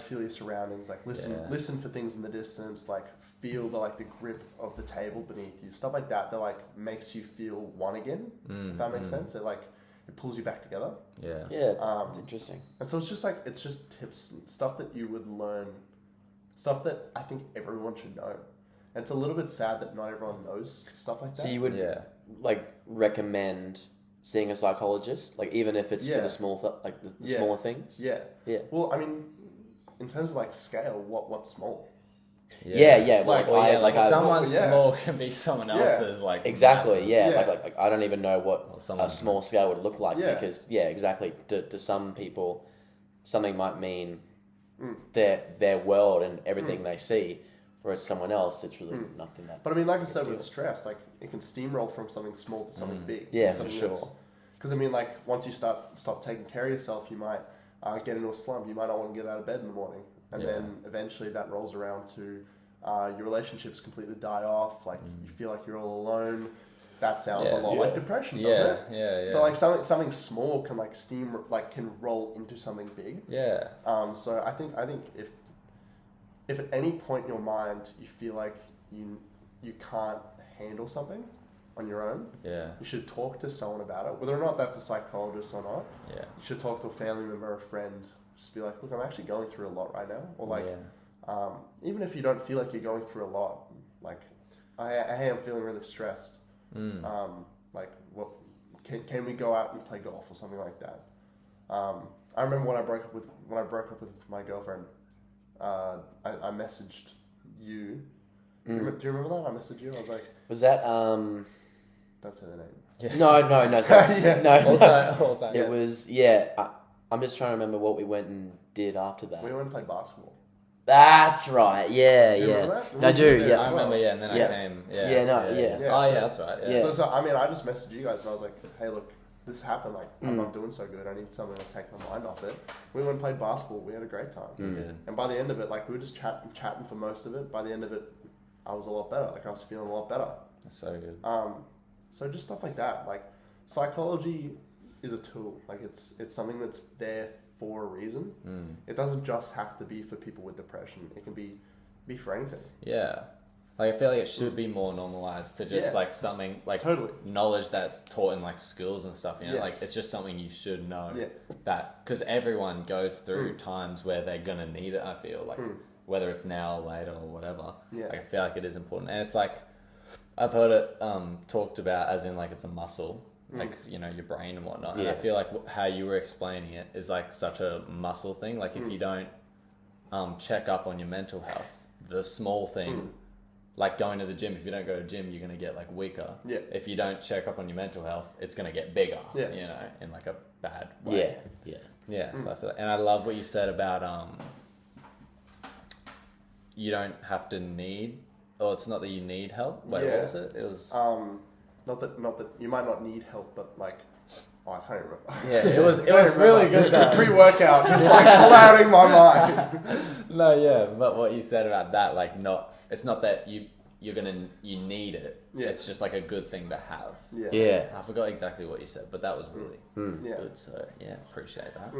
feel your surroundings, like listen for things in the distance, like feel the grip of the table beneath you, stuff like that like makes you feel one again. If that makes sense. It pulls you back together. Yeah. Yeah, it's interesting. And so it's just tips and stuff that you would learn, stuff that I think everyone should know. And it's a little bit sad that not everyone knows stuff like that. So you would recommend seeing a psychologist, like, even if it's for the small the smaller things? Yeah. Yeah. Well, I mean, in terms of like scale, what's small? Yeah. Someone small can be someone else's like exactly. massive. Yeah. Like I don't even know what a small scale would look like because exactly. To some people, something might mean their world and everything they see, whereas someone else, it's really nothing that. But I mean, like I said, with stress, like, it can steamroll from something small to something big. Yeah, for sure. Because I mean, like, once you stop taking care of yourself, you might get into a slump. You might not want to get out of bed in the morning. And then eventually that rolls around to your relationships completely die off. Like, you feel like you're all alone. That sounds a lot like depression, doesn't it? Yeah. So like something small can like can roll into something big. Yeah. So I think if at any point in your mind you feel like you can't handle something on your own, you should talk to someone about it. Whether or not that's a psychologist or not, you should talk to a family member or a friend. Just be like, look, I'm actually going through a lot right now. Or like, even if you don't feel like you're going through a lot, like, hey, I'm feeling really stressed. Like, what can we go out and play golf or something like that? I remember when I broke up with my girlfriend, I messaged you. Do you remember that? I messaged you. I was like, was that That's her name. Yeah. No, sorry. No. Also, it was I'm just trying to remember what we went and did after that. We went and played basketball. That's right. Yeah. Remember that? I do. Yeah. I remember. Yeah, and then I came. Yeah. Yeah. Oh, yeah, that's right. Yeah. So I mean, I just messaged you guys and I was like, hey, look, this happened. Like, I'm not doing so good. I need something to take my mind off it. We went and played basketball. We had a great time. And by the end of it, like, we were just chatting for most of it. By the end of it, I was a lot better. Like, I was feeling a lot better. That's so good. So just stuff like that. Like, psychology is a tool. Like, it's something that's there for a reason. It doesn't just have to be for people with depression. It can be for anything. Yeah. Like, I feel like it should be more normalized to just, like, something, like, totally. knowledge that's taught in, like, schools and stuff, you know? Like, it's just something you should know. That, because everyone goes through times where they're going to need it, I feel, like, whether it's now or later or whatever. Like, I feel like it is important. And it's, like, I've heard it talked about as in, like, it's a muscle, like, you know, your brain and whatnot. And I feel like how you were explaining it is, like, such a muscle thing. Like, if you don't check up on your mental health, the small thing... Like going to the gym, if you don't go to the gym, you're going to get like weaker. If you don't check up on your mental health, it's going to get bigger, you know, in like a bad way. Yeah. So I feel like, and I love what you said about, you don't have to need, or it's not that you need help. Wait, what was it? It was, not that you might not need help, but like, I can't remember. Yeah, it was really good though. Pre-workout, just like clouding my mind. No, but what you said about that, like it's not that you need it. It's just like a good thing to have. I forgot exactly what you said, but that was really good. So appreciate that.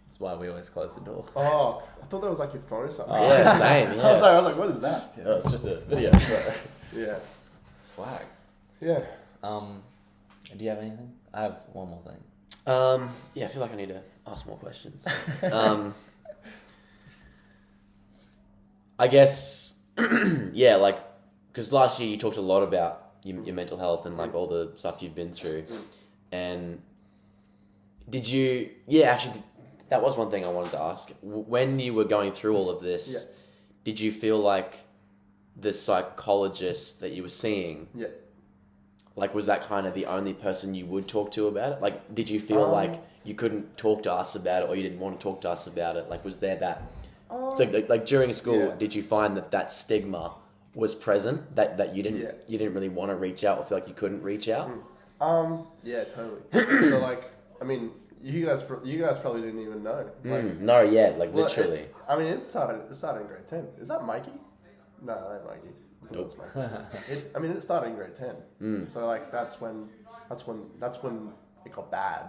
That's why we always close the door. Oh, I thought that was like your phone or something. Yeah, same. Yeah. I was like, what is that? Oh, it's just a video. Swag. Yeah. Do you have anything? I have one more thing. I feel like I need to ask more questions. I guess, like, because last year you talked a lot about your mental health and, like, all the stuff you've been through. And did you... Yeah, actually, that was one thing I wanted to ask. When you were going through all of this, did you feel like the psychologist that you were seeing... Like, was that kind of the only person you would talk to about it? Like, did you feel like you couldn't talk to us about it, or you didn't want to talk to us about it? Like, was there that... like during school, did you find that stigma was present, that you didn't really want to reach out or feel like you couldn't reach out? Yeah, totally. So, like, I mean, you guys probably didn't even know. Like, no, like, literally. It started in grade 10. Is that Mikey? No, that ain't Mikey. Nope. It started in grade 10. So, like, that's when it got bad.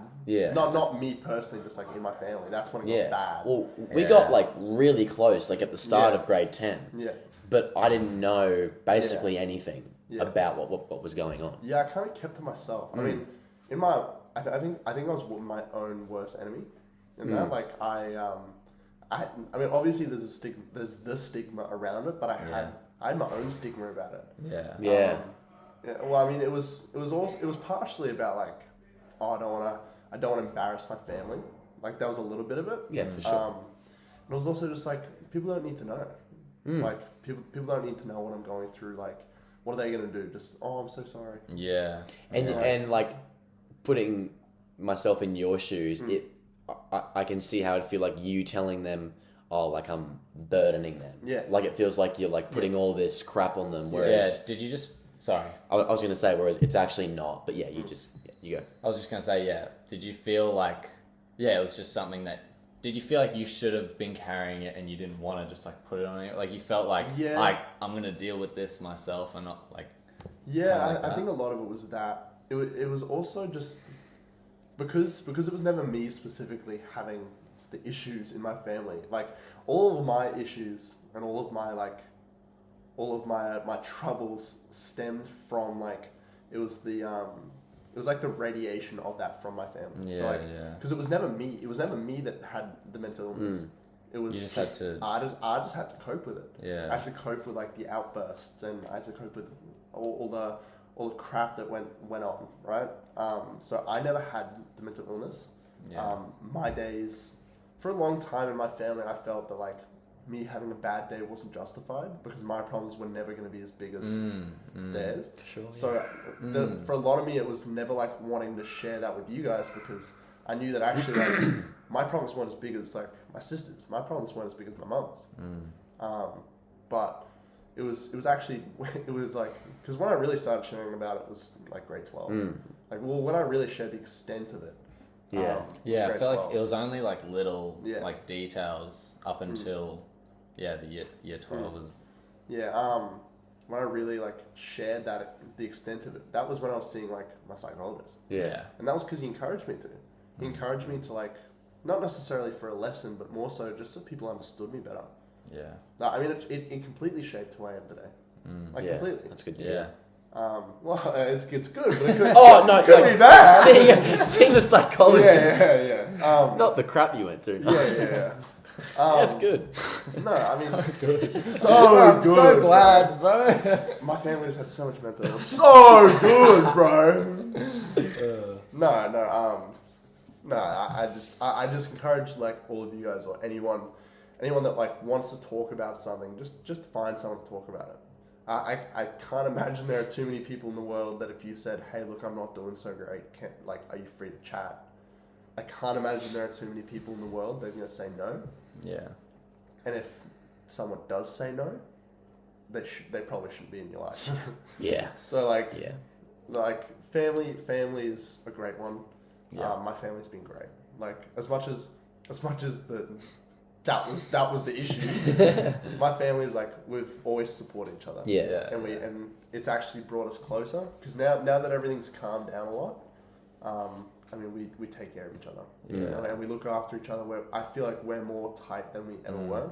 Not me personally, just like in my family. That's when it got bad. Well, we got like really close, like at the start of grade 10. But I didn't know basically anything about what was going on. I kind of kept to myself. I mean, I think I was my own worst enemy. In that, like, I mean, obviously there's the stigma around it, but I had my own stigma about it. Well, I mean, it was partially about like, I don't want to embarrass my family. Like, that was a little bit of it. Yeah, for sure. It was also just like, people don't need to know. Like, people don't need to know what I'm going through. Like, what are they going to do? Just, I'm so sorry. Yeah. And like, putting myself in your shoes, I can see how it'd feel like you telling them, like, I'm burdening them. Like, it feels like you're like putting all this crap on them. Whereas, did you just... Sorry. I was going to say, whereas it's actually not. But you just... you go. I was just going to say, did you feel like... it was just something that... Did you feel like you should have been carrying it and you didn't want to just, like, put it on it? Like, you felt like, I'm going to deal with this myself and not, like... I think a lot of it was that. It was also just... Because it was never me specifically having the issues in my family. Like, all of my issues and all of my, like... All of my troubles stemmed from, like... It was like the radiation of that from my family. Because it was never me. It was never me that had the mental illness. It was you just had to... I just had to cope with it. I had to cope with, like, the outbursts, and I had to cope with all the crap that went on, right? So I never had the mental illness. My days, for a long time in my family, I felt that, like, me having a bad day wasn't justified because my problems were never going to be as big as theirs. Sure, so for a lot of me, it was never like wanting to share that with you guys because I knew that actually, like, my problems weren't as big as, like, my sisters. My problems weren't as big as my mum's. But it it was actually, it was like, because when I really started sharing about it was like grade 12. Like, well, when I really shared the extent of it. I feel like it was only like little like details up until the year 12 was. When I really like shared that, the extent of it, that was when I was seeing like my psychologist. And that was because he encouraged me to. He encouraged me to like, not necessarily for a lesson, but more so just so people understood me better. No, I mean, it completely shaped who I am today. Like completely. That's good to hear. Well, it's good, but it could, could be bad. Seeing the psychologist. Not the crap you went through. That's good. No, I mean, so good. I'm so good, glad, bro. My family just had so much mental health. So good, bro. I just encourage like all of you guys or anyone that like wants to talk about something, just find someone to talk about it. I can't imagine there are too many people in the world that if you said, hey, look, I'm not doing so great, are you free to chat? I can't imagine there are too many people in the world that are going to say no. And if someone does say no, they probably shouldn't be in your life. So like family is a great one. My family's been great. Like as much as that was the issue. My family is like, we've always supported each other. And it's actually brought us closer because now that everything's calmed down a lot, I mean, we take care of each other. You know, and we look after each other. I feel like we're more tight than we ever were.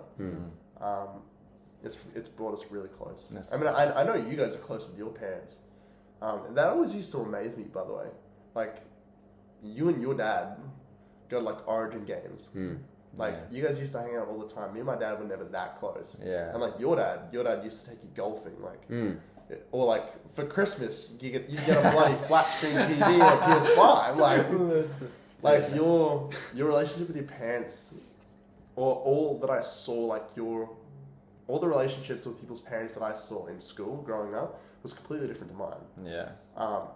It's brought us really close. I mean, I know you guys are close with your parents. And that always used to amaze me, by the way. Like, you and your dad go to, like, Origin games. Like, you guys used to hang out all the time. Me and my dad were never that close. And, like, your dad used to take you golfing, like... Or like for Christmas, you get a bloody flat screen TV or PS5. Like your relationship with your parents, or all that I saw, like all the relationships with people's parents that I saw in school growing up was completely different to mine.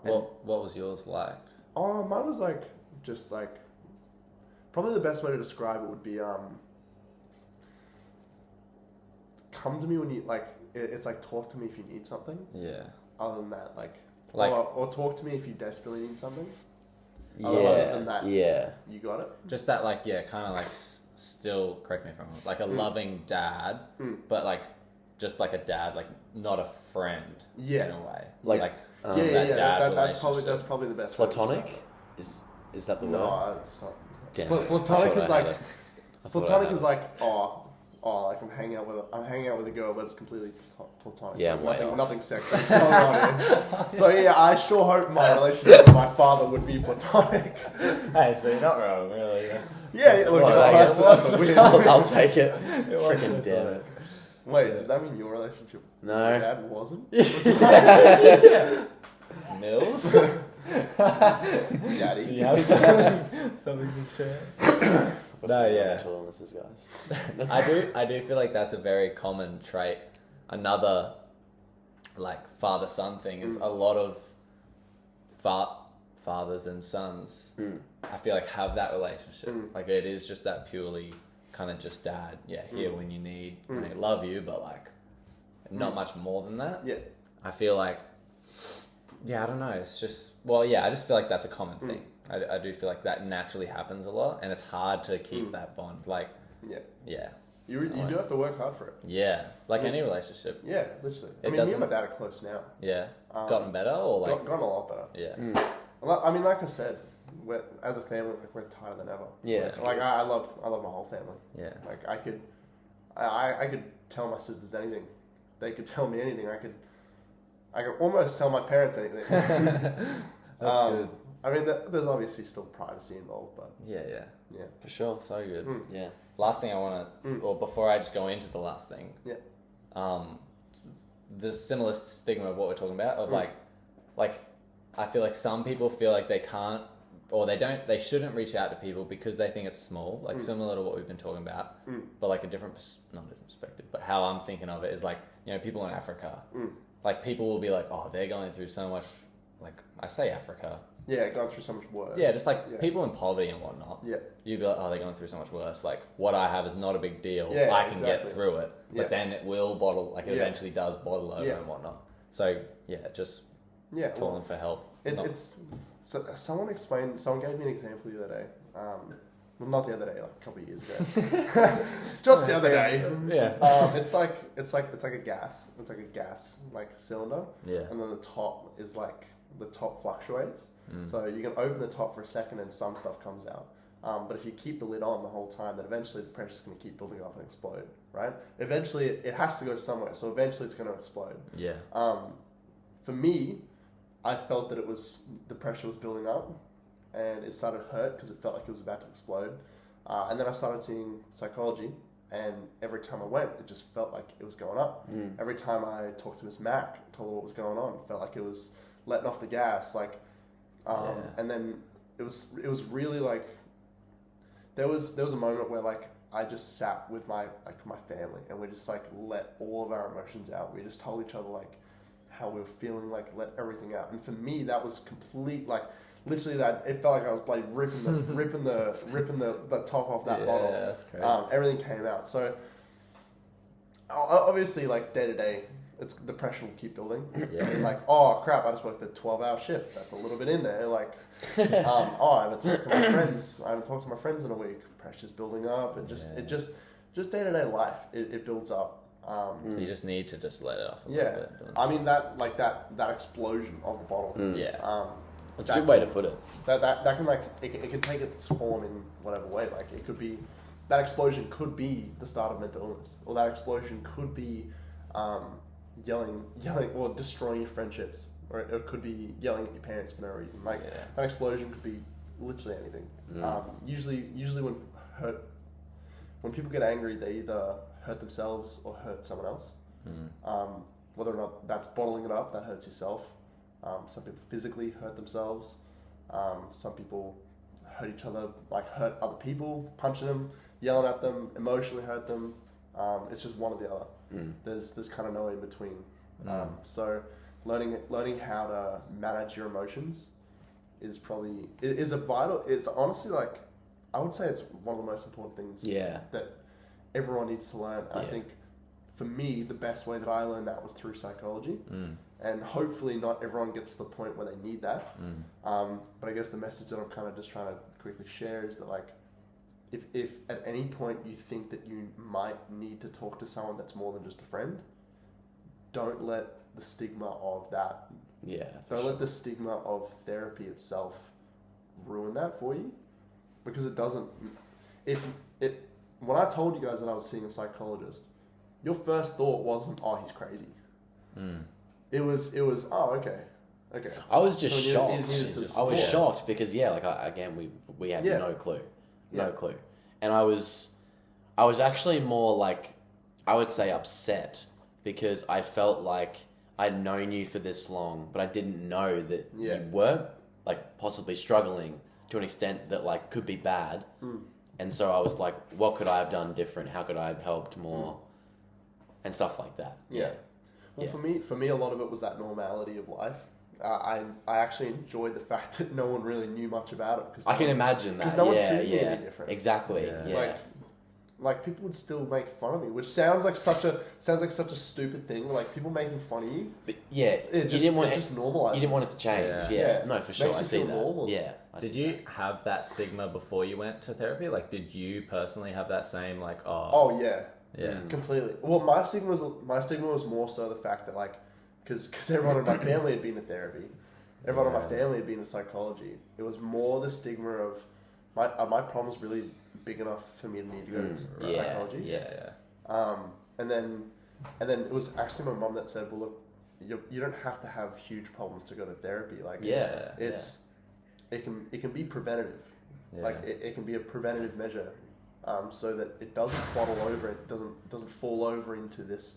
What was yours like? Oh, mine was like just like probably the best way to describe it would be come to me when you like. It's like talk to me if you need something. Other than that, like or talk to me if you desperately need something. Other than that, you got it. Just that, like, kind of like still. Correct me if I'm wrong. Like a loving dad, but like just like a dad, like not a friend. In a way. That's probably the best. Platonic? Is that the word? No, it's not. Damn, Platonic is like like I'm hanging out with a girl, but it's completely platonic. Nothing sexual going on here. So I sure hope my relationship with my father would be platonic. Hey, so you're not wrong, really. I'll take it. Freaking damn it. Wait, does that mean your relationship with your dad wasn't? Mills? Daddy? Do you have something to share? Mental illnesses, guys. I do feel like that's a very common trait. Another like father-son thing is a lot of fathers and sons. I feel like have that relationship. Like it is just that purely kind of just dad. Here when you need. I love you, but like not much more than that. I feel like I don't know. It's just I just feel like that's a common thing. I do feel like that naturally happens a lot, and it's hard to keep that bond. Like, you do have to work hard for it. Like any relationship. Yeah, literally. I mean, me and my dad are close now. Gotten better or like gotten a lot better. I mean, like I said, as a family, like, we're tighter than ever. Like I love my whole family. Like I could tell my sisters anything. They could tell me anything. I could almost tell my parents anything. That's good. I mean, there's obviously still privacy involved, but... Yeah. For sure. So good. Yeah. Last thing I want to... Or before I just go into the last thing. The similar stigma of what we're talking about, of like, I feel like some people feel like they can't, or they shouldn't reach out to people because they think it's small, like similar to what we've been talking about, but like not a different perspective, but how I'm thinking of it is like, people in Africa, like people will be like, oh, they're going through so much, like I say Africa, going through so much worse. Yeah, just like people in poverty and whatnot. Yeah. You'd be like, oh, they're going through so much worse. Like, what I have is not a big deal. Yeah, I can get through it. But then it will bottle, like it Yeah. eventually does bottle over and whatnot. So, just calling for help. So someone gave me an example the other day. Well, not the other day, like a couple of years ago. Just the other day. Yeah. It's like a gas. It's like a gas like cylinder. Yeah. And then the top is like the top fluctuates. So you can open the top for a second and some stuff comes out. But if you keep the lid on the whole time, then eventually the pressure's going to keep building up and explode, right? Eventually it has to go somewhere, so eventually it's going to explode. Yeah. For me, I felt that the pressure was building up, and it started to hurt because it felt like it was about to explode. And then I started seeing psychology, and every time I went, it just felt like it was going up. Every time I talked to Miss Mac, told her what was going on, it felt like it was letting off the gas, like. And then it was really like. There was a moment where like I just sat with my family, and we just like let all of our emotions out. We just told each other like how we were feeling, like let everything out. And for me, that was complete, like literally that it felt like I was bloody ripping the top off that bottle. Yeah, that's crazy. Everything came out. So obviously, like day to day, the pressure will keep building. Yeah. And like, oh crap, I just worked a 12-hour shift. That's a little bit in there. Like, I haven't talked to my friends. I haven't talked to my friends in a week. Pressure's building up. It just day to day life. It builds up. So you just need to just let it off a Yeah. little bit. I mean that explosion of the bottle. Yeah. That's a good way to put it. That can like it can take its form in whatever way. Like it could be that explosion could be the start of mental illness, or that explosion could be yelling or destroying your friendships, or it could be yelling at your parents for no reason. Like that explosion could be literally anything. Usually when people get angry, they either hurt themselves or hurt someone else. Whether or not that's bottling it up, that hurts yourself. Some people physically hurt themselves. Some people hurt each other, like hurt other people, punching them, yelling at them, emotionally hurt them. It's just one or the other. There's kind of no in between. So learning how to manage your emotions is a vital. It's honestly like I would say it's one of the most important things that everyone needs to learn. I think for me, the best way that I learned that was through psychology. And hopefully not everyone gets to the point where they need that. But I guess the message that I'm kind of just trying to quickly share is that like, if at any point you think that you might need to talk to someone that's more than just a friend, don't let the stigma of that. Don't let the stigma of therapy itself ruin that for you, because it doesn't. When I told you guys that I was seeing a psychologist, your first thought wasn't, "Oh, he's crazy." It was, "Oh, okay." I was just So shocked. I was shocked because we had no clue. No clue. And I was actually more like, I would say upset, because I felt like I'd known you for this long, but I didn't know that you were like possibly struggling to an extent that like could be bad. And so I was like, what could I have done different? How could I have helped more? And stuff like that. Well, for me, a lot of it was that normality of life. I actually enjoyed the fact that no one really knew much about it. I can imagine that. Because no one treated me any different. Exactly. Like people would still make fun of me, which sounds like such a stupid thing. Like people making fun of you. But it just normalizes. You didn't want it to change. No, for sure. Makes I you see feel that. normal. Did you have that stigma before you went to therapy? Like, did you personally have that same like? Oh yeah. Yeah. Completely. Well, my stigma was more so the fact that like, because everyone in my family had been to therapy, everyone in my family had been to psychology. It was more the stigma of my problem's really big enough for me to need to go to psychology. And then it was actually my mum that said, "Well, look, you don't have to have huge problems to go to therapy. Like, it can be preventative. Like it can be a preventative measure." So that it doesn't bottle over, it doesn't fall over into this,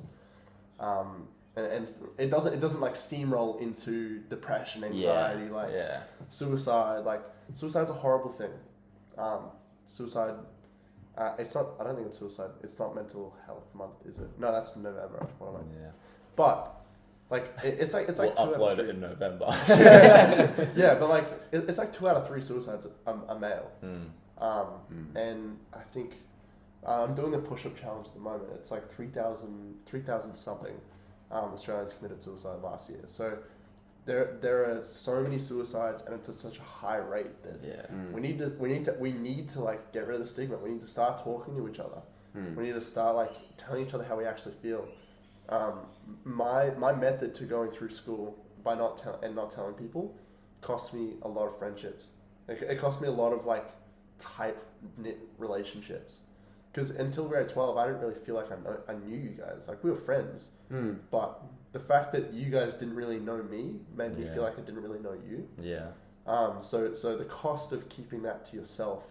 and it doesn't like steamroll into depression, anxiety, suicide. Like suicide's a horrible thing. Suicide, it's not. I don't think it's suicide. It's not Mental Health Month, is it? No, that's November. What am I? Yeah. But Like it's like we'll 2 out of upload 3. it in November. Yeah, but like it's like 2 out of 3 suicides are male. And I think I'm doing a push-up challenge at the moment. It's like 3,000 something Australians committed suicide last year. So there are so many suicides, and it's at such a high rate that we need to like get rid of the stigma. We need to start talking to each other. We need to start like telling each other how we actually feel. My method to going through school by not telling people cost me a lot of friendships. It cost me a lot of like tight knit relationships. Because until grade 12, I didn't really feel like I knew you guys. Like we were friends, but the fact that you guys didn't really know me made me feel like I didn't really know you. Yeah. So the cost of keeping that to yourself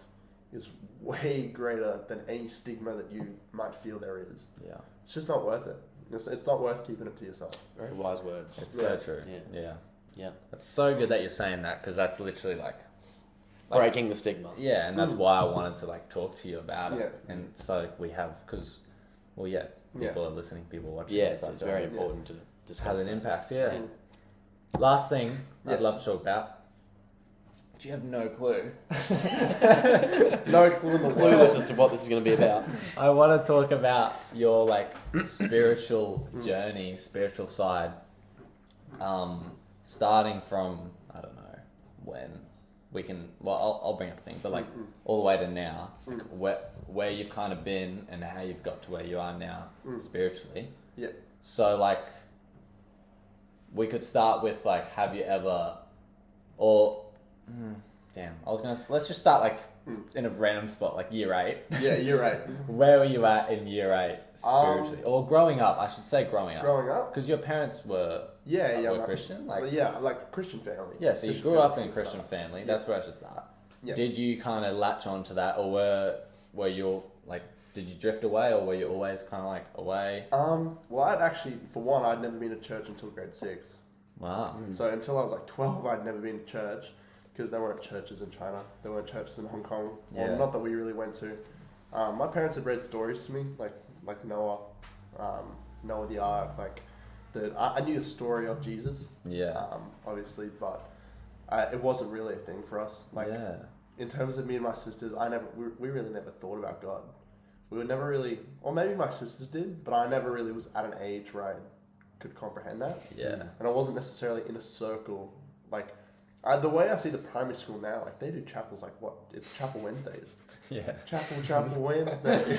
is way greater than any stigma that you might feel there is. Yeah. It's just not worth it. It's not worth keeping it to yourself. Very wise words. It's so true. Yeah. It's so good that you're saying that, because that's literally like breaking the stigma. Yeah, and that's why I wanted to like talk to you about it. Yeah. And so we have, because, people are listening, people are watching. Yeah, it's very important to discuss. Has an impact, Last thing I'd love to talk about. Do you have no clue? No clue in the world. Clueless as to what this is going to be about. I want to talk about your like spiritual journey, spiritual side. Starting from, I don't know when we can. Well, I'll bring up things, but like all the way to now, like where you've kind of been and how you've got to where you are now spiritually. Yeah. So like, we could start with like, have you ever, let's just start like in a random spot, like year 8. Yeah, you're right. Where were you at in year 8 spiritually? Or growing up, I should say growing up. Growing up? Because your parents were Christian? Like Christian family. Yeah, so you grew up in a Christian family. That's where I should start. Yeah. Did you kind of latch on to that, or were you like, did you drift away, or were you always kind of like away? Well, I'd never been to church until grade 6. Wow. So until I was like 12, I'd never been to church, because there weren't churches in China. There weren't churches in Hong Kong. Well, not that we really went to. My parents had read stories to me, like Noah, Noah the Ark. Like I knew the story of Jesus. Yeah. Obviously, but it wasn't really a thing for us. Like in terms of me and my sisters, we really never thought about God. We were never really, or maybe my sisters did, but I never really was at an age where I could comprehend that. Yeah. And I wasn't necessarily in a circle. Like, the way I see the primary school now, like they do chapels like what? It's Chapel Wednesdays. Yeah. Chapel Wednesday.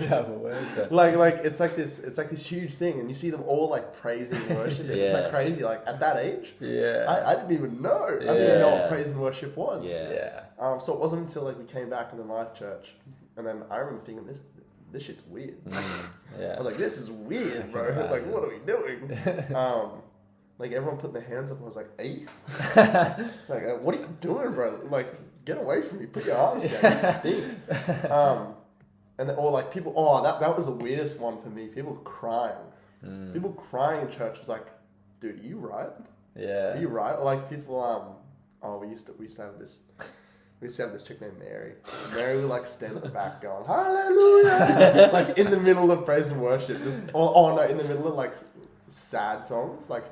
Chapel Wednesday. Like it's like this huge thing, and you see them all like praising and worshiping. It's like crazy. Like at that age, I didn't even know. I didn't even know what praise and worship was. So it wasn't until like we came back in the life church, and then I remember thinking this shit's weird. I was like, this is weird, bro. Like, what are we doing? Like everyone putting their hands up. I was like, hey, like, what are you doing, bro? Like, get away from me. Put your arms down. You stink. And then, or like people. Oh, that was the weirdest one for me. People crying. People crying in church was like, dude, are you right? Yeah. Are you right? Or like people. We used to have this. We used to have this chick named Mary. Mary would like stand at the back going, hallelujah! Like in the middle of praise and worship. Just, in the middle of like sad songs. Like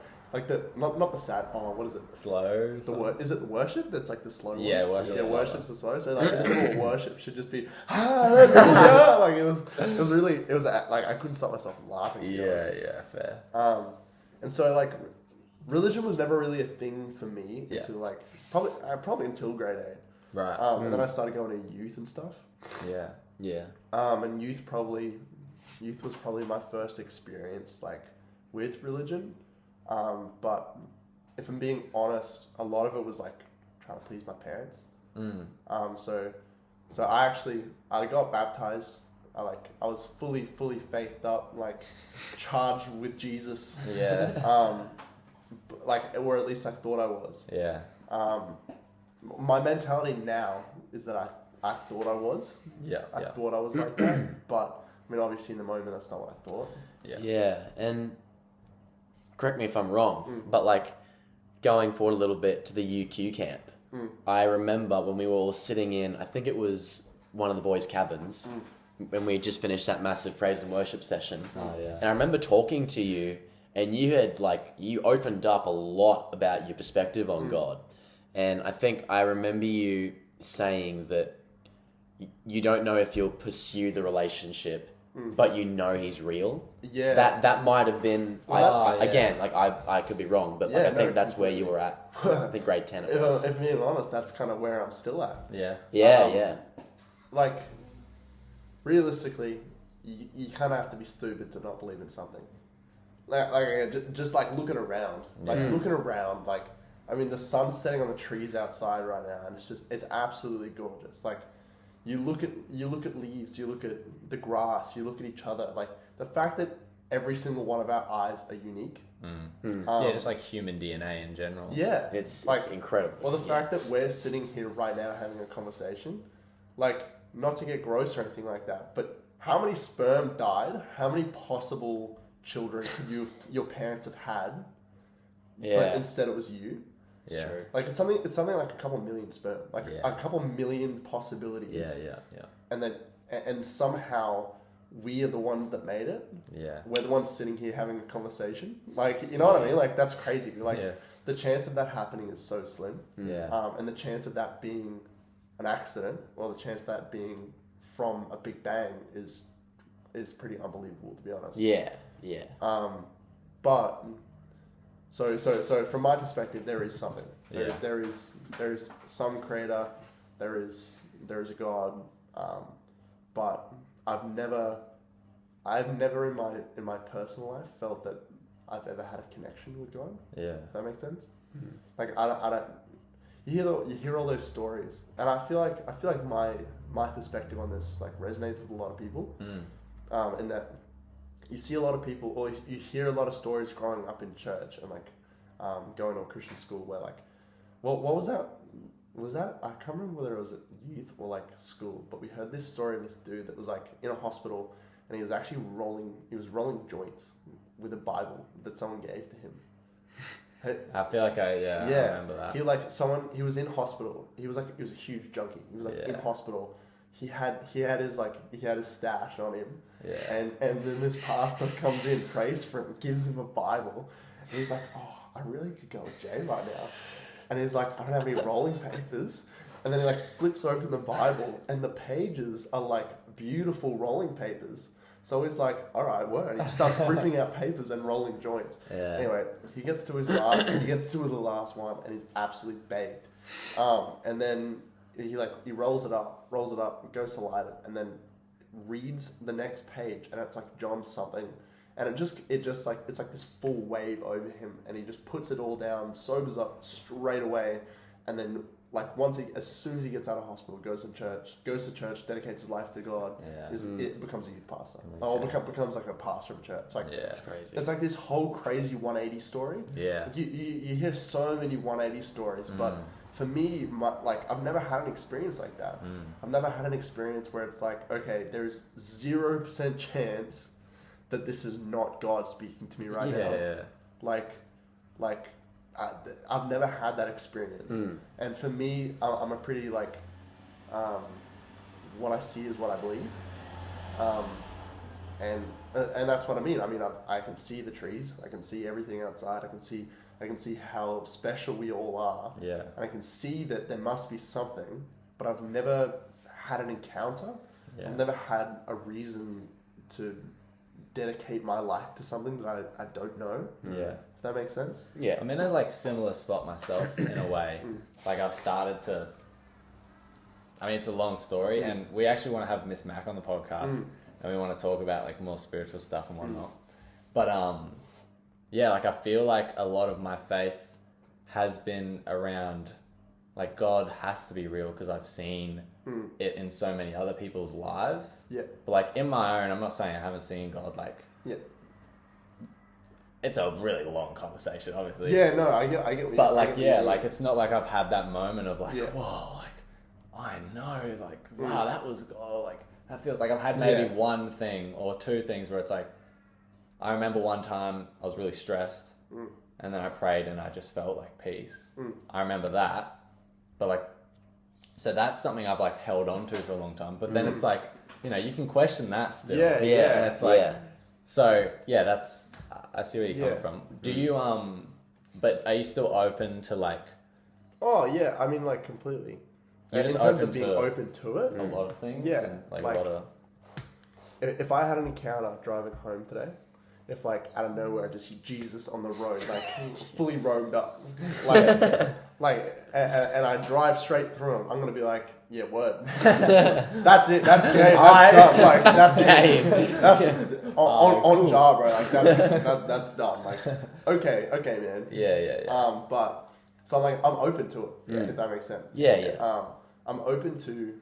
not the sad, what is it? Slow? Is it worship that's like the slow ones? Yeah, worship. Yeah, worship's the slow. So like in the middle of worship should just be, hallelujah! Like it was like I couldn't stop myself from laughing. Yeah, fair. And so like religion was never really a thing for me until like, probably until grade 8. Right. And then I started going to youth and stuff. Yeah. Yeah. And youth was probably my first experience like with religion. But if I'm being honest, a lot of it was like trying to please my parents. So I got baptized. I was fully faithed up, like charged with Jesus. Yeah. Or at least I thought I was. Yeah. My mentality now is that I thought I was. Yeah. I thought I was like that. But, I mean, obviously in the moment, that's not what I thought. Yeah. Yeah. And correct me if I'm wrong, but like going forward a little bit to the UQ camp, I remember when we were all sitting in, I think it was one of the boys' cabins, when we just finished that massive praise and worship session. Oh, yeah. And I remember talking to you, and you opened up a lot about your perspective on God. And I think I remember you saying that you don't know if you'll pursue the relationship, but you know he's real. Yeah. That might have been, again, like I could be wrong, but like, I think that's where you were at. I think grade 10 it was. If being honest, that's kind of where I'm still at. Yeah. Yeah. Like, realistically, you kind of have to be stupid to not believe in something. Just like looking around. Looking around, like, I mean, the sun's setting on the trees outside right now, and it's absolutely gorgeous. Like, you look at leaves, you look at the grass, you look at each other. Like, the fact that every single one of our eyes are unique. Just like human DNA in general. Yeah. It's incredible. Well, the fact that we're sitting here right now having a conversation, like, not to get gross or anything like that, but how many sperm died? How many possible children your parents have had? But instead it was you. It's true. Like, it's something like a couple million sperm, like a couple million possibilities. Yeah. And somehow we are the ones that made it. Yeah. We're the ones sitting here having a conversation. Like, you know what I mean? Like, that's crazy. Like, the chance of that happening is so slim. Yeah. And the chance of that being an accident, or the chance of that being from a big bang is pretty unbelievable, to be honest. Yeah. But so from my perspective, there is something. There is some creator. There is a God. But I've never in my personal life felt that I've ever had a connection with God. Yeah. Does that make sense? Like, I don't. You hear all those stories, and I feel like my perspective on this, like, resonates with a lot of people. In that you see a lot of people, or you hear a lot of stories growing up in church and, like, going to a Christian school where, like, what was that? Was that, I can't remember whether it was at youth or, like, school, but we heard this story of this dude that was, like, in a hospital, and he was actually rolling joints with a Bible that someone gave to him. I feel like I remember that. He was in hospital. He was a huge junkie. He was, like, in hospital. He had his stash on him. Yeah. And then this pastor comes in, prays for him, gives him a Bible, and he's like, "Oh, I really could go to jail right now." And he's like, "I don't have any rolling papers." And then he, like, flips open the Bible, and the pages are, like, beautiful rolling papers. So he's like, "All right, word." He starts ripping out papers and rolling joints. Yeah. Anyway, he gets to the last one, and he's absolutely baked. And then he rolls it up, goes to light it, and then reads the next page, and it's like John something, and it just like, it's like this full wave over him, and he just puts it all down, sobers up straight away, and then, like, as soon as he gets out of hospital, goes to church, dedicates his life to God. It becomes a youth pastor. Becomes like a pastor of a church. Like, it's crazy. It's like this whole crazy 180 story. Yeah. Like, you hear so many 180 stories, but for me, I've never had an experience like that. I've never had an experience where it's like, okay, there's 0% chance that this is not God speaking to me right now. Yeah. Like, I've never had that experience. And for me, I'm a pretty, like, what I see is what I believe. And that's what I mean. I mean, I can see the trees. I can see everything outside. I can see how special we all are. Yeah. And I can see that there must be something, but I've never had an encounter. Yeah. I've never had a reason to dedicate my life to something that I don't know. Yeah. If that makes sense? Yeah. I'm in a, like, similar spot myself in a way. Like, I've started to... I mean, it's a long story, and we actually want to have Miss Mac on the podcast, and we want to talk about, like, more spiritual stuff and whatnot. But, yeah, like, I feel like a lot of my faith has been around, like, God has to be real because I've seen it in so many other people's lives. Yeah. But, like, in my own, I'm not saying I haven't seen God, like... Yeah. It's a really long conversation, obviously. Yeah, no, I get what but, like, yeah, like, it's not like I've had that moment of, like, whoa, like, I know, like, wow, that was God, like, that feels like I've had maybe one thing or two things where it's like, I remember one time I was really stressed and then I prayed and I just felt, like, peace. I remember that, but, like, so that's something I've, like, held on to for a long time, but then it's like, you know, you can question that still. Yeah. And it's like, so, yeah, that's, I see where you're coming from. Do you but are you still open to like? Oh yeah, I mean like completely. You're In just terms open of being to open to it. a lot of things. Yeah, and like like- a lot of. If I had an encounter driving home today, if like out of nowhere I just see Jesus on the road, like fully robed up, and I drive straight through him, I'm gonna be like, yeah, word. That's it. That's game. That's done. Like that's Game. it. That's on cool. jar, bro. Like that's done. Like okay, man. Yeah. But so I'm like I'm open to it. If that makes sense. Yeah. I'm open to.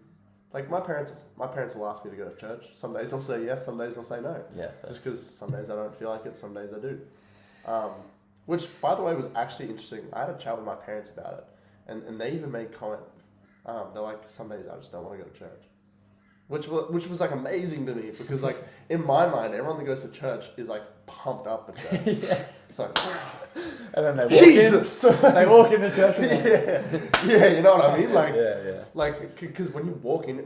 Like my parents will ask me to go to church. Some days I'll say yes, some days I'll say no. Yeah. Just because some days I don't feel like it, some days I do. Which, by the way, was actually interesting. I had a chat with my parents about it, and they even made comment. They're like, some days I just don't want to go to church, which was like amazing to me because like in my mind, everyone that goes to church is like pumped up for church. It's like, And then they walk Jesus, they walk into church. And yeah, you know what I mean? Like, yeah. like because when you walk in,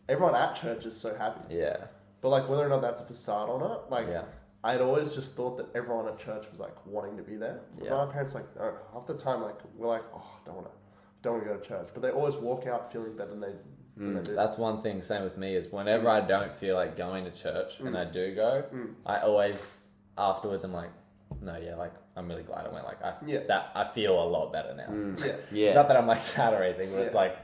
everyone at church is so happy. Yeah. But like whether or not that's a facade or not, like Yeah. I'd always just thought that everyone at church was like wanting to be there. But Yeah. my parents like half the time like we're like, oh, don't want to go to church. But they always walk out feeling better than they do. That's one thing. Same with me is whenever I don't feel like going to church and I do go, I always afterwards I'm like, no, yeah, like I'm really glad I went. Like I feel a lot better now. Yeah. Not that I'm like sad or anything, but it's like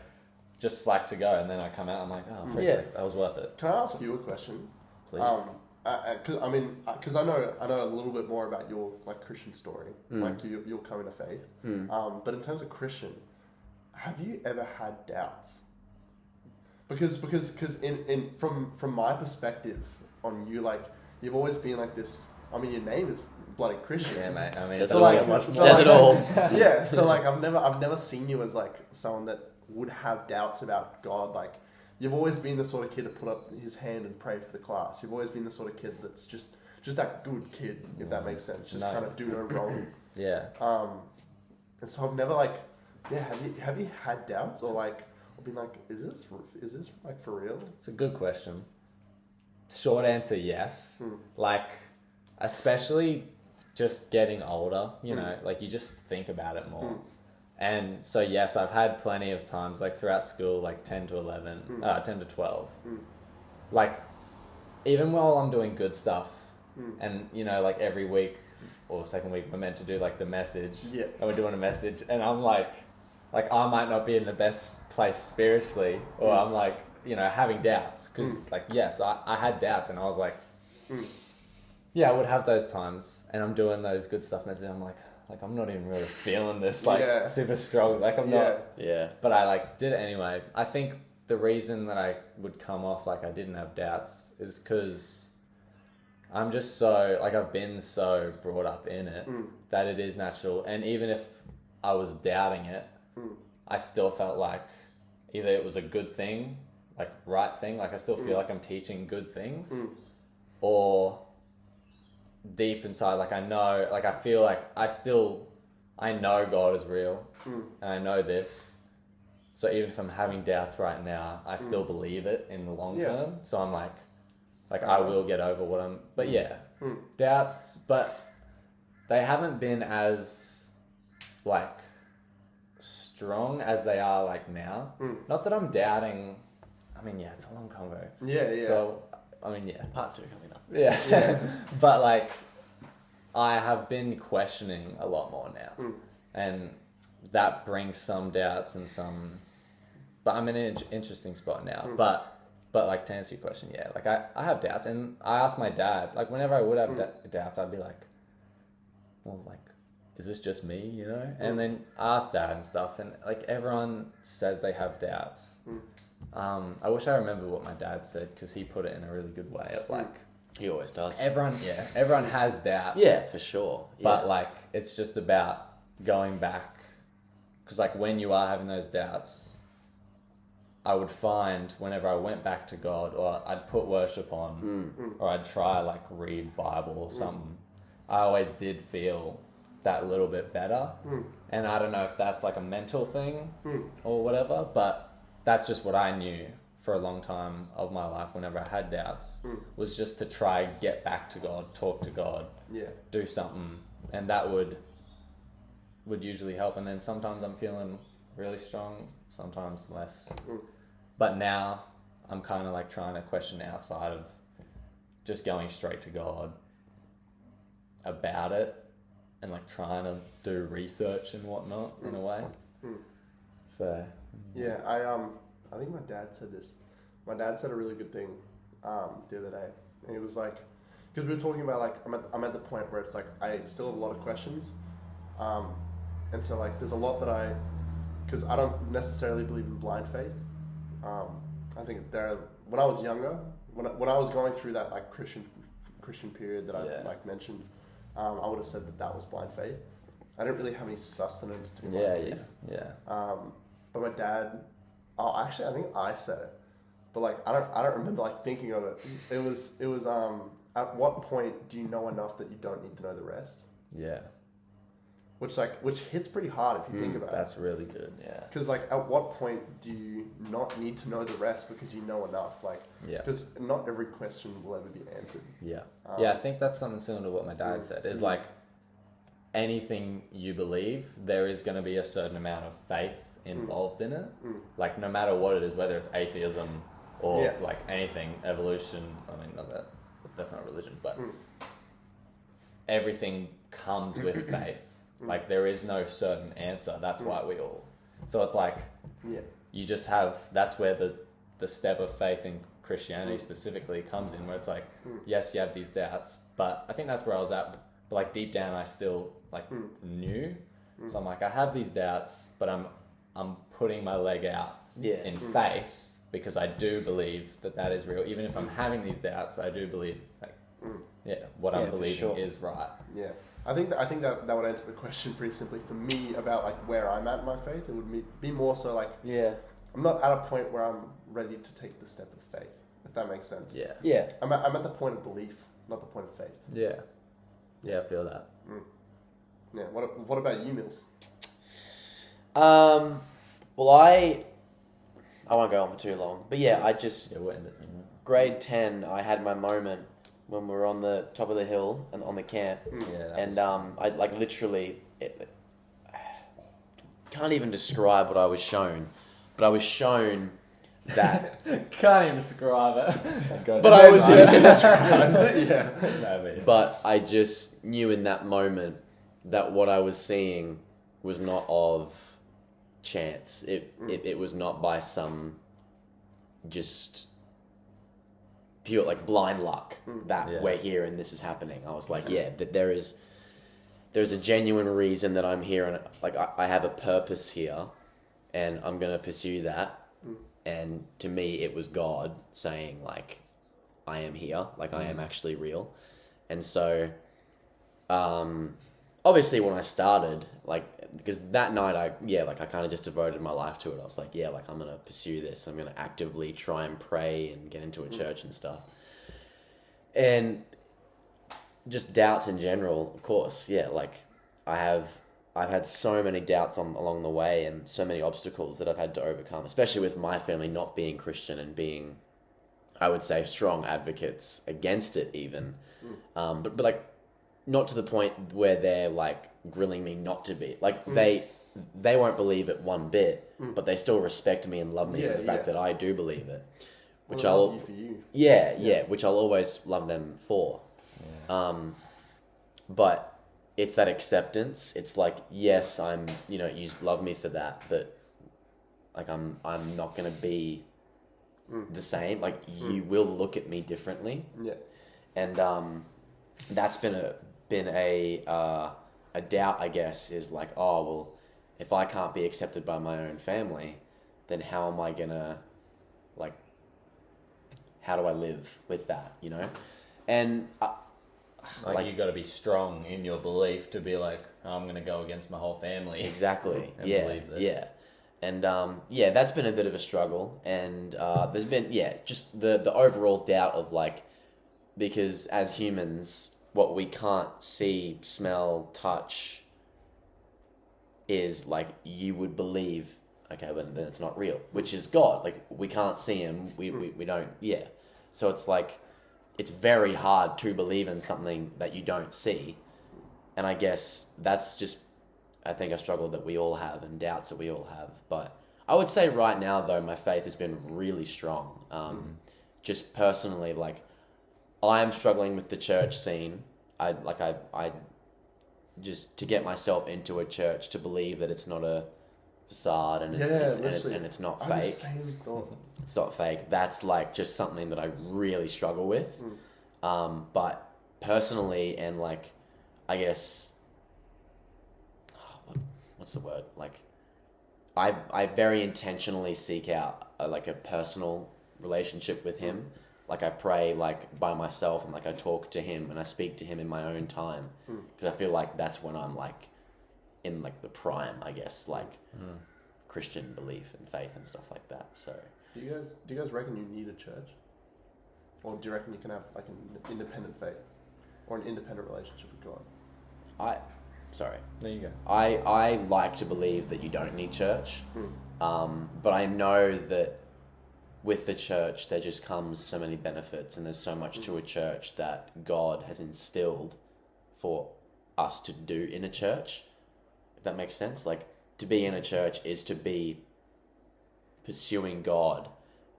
just slack to go, and then I come out. I'm like, oh, freak, that was worth it. Can I ask you a question? Please. Because I know a little bit more about your like Christian story, like your coming to faith. But in terms of Christian, have you ever had doubts? Because in from my perspective on you, like you've always been like this. I mean, your name is bloody Christian. Yeah, mate. I mean, Says it it doesn't all. get much Says more. it all. Yeah, so like I've never seen you as like someone that would have doubts about God. Like you've always been the sort of kid to put up his hand and pray for the class. You've always been the sort of kid that's just that good kid, if that makes sense. Just kind of do no wrong. Yeah. And so I've never like, have you had doubts or like been like, is this like for real? It's a good question. Short answer, yes. Like, especially just getting older, you know, like you just think about it more. And so, yes, I've had plenty of times, like throughout school, like 10 to 12. Like, even while I'm doing good stuff, and, you know, like every week or second week, we're meant to do like the message. Yeah. And we're doing a message, and I'm like I might not be in the best place spiritually, or I'm like, you know, having doubts. Because, like, yes, I had doubts, and I was like, yeah, I would have those times, and I'm doing those good stuff messages. I'm like I'm not even really feeling this, like, super strong. Like, I'm not. Yeah. But I, like, did it anyway. I think the reason that I would come off like I didn't have doubts is because I'm just so, like, I've been so brought up in it that it is natural. And even if I was doubting it, I still felt like either it was a good thing, like, right thing, like, I still feel like I'm teaching good things, or deep inside, like, I know, like, I feel like I know God is real, and I know this. So even if I'm having doubts right now, I still believe it in the long term. So I'm like I will get over what I'm... But yeah, doubts, but they haven't been as, like, strong as they are, like, now. Not that I'm doubting... I mean, yeah, it's a long convo. Yeah. So, I mean, yeah. Part 2 coming up. Yeah. But, like, I have been questioning a lot more now. And that brings some doubts and some... But I'm in an interesting spot now. But like, to answer your question, yeah. Like, I have doubts. And I asked my dad, like, whenever I would have doubts, I'd be like, well, like, is this just me, you know? And then I asked dad and stuff. And, like, everyone says they have doubts. I wish I remember what my dad said, because he put it in a really good way of, like... He always does. Everyone has doubts. Yeah, for sure. Yeah. But, like, it's just about going back. Because, like, when you are having those doubts, I would find whenever I went back to God, or I'd put worship on, or I'd try, like, read Bible or something, I always did feel that little bit better. And I don't know if that's, like, a mental thing or whatever, but that's just what I knew for a long time of my life, whenever I had doubts, was just to try get back to God, talk to God, do something, and that would usually help. And then sometimes I'm feeling really strong, sometimes less. But now I'm kind of like trying to question outside of just going straight to God about it, and like trying to do research and whatnot in a way. So yeah, I think my dad said this. My dad said a really good thing the other day, and he was like, because we were talking about like I'm at the point where it's like I still have a lot of questions, and so like there's a lot that because I don't necessarily believe in blind faith. I think when I was younger, when I was going through that like Christian period that I like mentioned, I would have said that was blind faith. I didn't really have any sustenance to my belief. But my dad, actually I think I said it, but like I don't remember like thinking of it. It was at what point do you know enough that you don't need to know the rest? Yeah. Which hits pretty hard if you think about it. That's really good, yeah. Because like, at what point do you not need to know the rest because you know enough? Like, because not every question will ever be answered. Yeah, I think that's something similar to what my dad said. Is like, anything you believe, there is going to be a certain amount of faith involved in it. Like, no matter what it is, whether it's atheism or like anything, evolution. I mean, that's not religion, but everything comes with faith. Like, there is no certain answer. That's why we all... So it's like, you just have... That's where the step of faith in Christianity specifically comes in, where it's like, yes, you have these doubts, but I think that's where I was at. But like, deep down, I still like knew. So I'm like, I have these doubts, but I'm putting my leg out in faith, because I do believe that is real. Even if I'm having these doubts, I do believe like, what I'm believing is right. Yeah. I think that would answer the question pretty simply for me about like where I'm at in my faith. It would be more so like, I'm not at a point where I'm ready to take the step of faith, if that makes sense. Yeah. I'm at the point of belief, not the point of faith. Yeah, I feel that. Yeah. What about you, Mills? Well, I won't go on for too long, but I just grade 10. I had my moment when we were on the top of the hill and on the camp, and I like literally can't even describe what I was shown, but I was shown that can't even describe it. But I was But I just knew in that moment that what I was seeing was not of chance. It was not by some just pure like blind luck that we're here and this is happening. I was like, that there's a genuine reason that I'm here, and like I have a purpose here, and I'm gonna pursue that. And to me, it was God saying like, I am here, like I am actually real. And so, obviously when I started, like, because that night I kind of just devoted my life to it. I was like, like I'm going to pursue this. I'm going to actively try and pray and get into a church and stuff. And just doubts in general, of course. Like I've had so many doubts along the way, and so many obstacles that I've had to overcome, especially with my family not being Christian and being, I would say, strong advocates against it even. But like, not to the point where they're like grilling me not to be. Like they won't believe it one bit, but they still respect me and love me for the fact that I do believe it. Which I'll love you for you. Which I'll always love them for. But it's that acceptance. It's like, yes, I'm, you love me for that, but like I'm not gonna be the same. Like you will look at me differently. And that's been a doubt, I guess, is like, oh well, if I can't be accepted by my own family, then how am I gonna, like, how do I live with that, And like you got to be strong in your belief to be like, I'm going to go against my whole family. Exactly. And believe this. And that's been a bit of a struggle. And there's been just the overall doubt of like, because as humans, what we can't see, smell, touch is like you would believe okay, but then it's not real, which is God. Like, we can't see him. We don't, yeah. So it's like, it's very hard to believe in something that you don't see. And I guess that's just, I think, a struggle that we all have and doubts that we all have. But I would say right now, though, my faith has been really strong. Just personally, like, I'm struggling with the church scene. I just, to get myself into a church, to believe that it's not a facade and it's not fake. The same thought. It's not fake. That's like just something that I really struggle with. But personally, and like, I guess, what's the word? Like, I very intentionally seek out like a personal relationship with him. Like, I pray like by myself, and like I talk to him and I speak to him in my own time, because I feel like that's when I'm like in like the prime, I guess, like Christian belief and faith and stuff like that. So do you guys reckon you need a church, or do you reckon you can have like an independent faith or an independent relationship with God? There you go. I like to believe that you don't need church, but I know that with the church there just comes so many benefits, and there's so much to a church that God has instilled for us to do in a church, if that makes sense. Like, to be in a church is to be pursuing God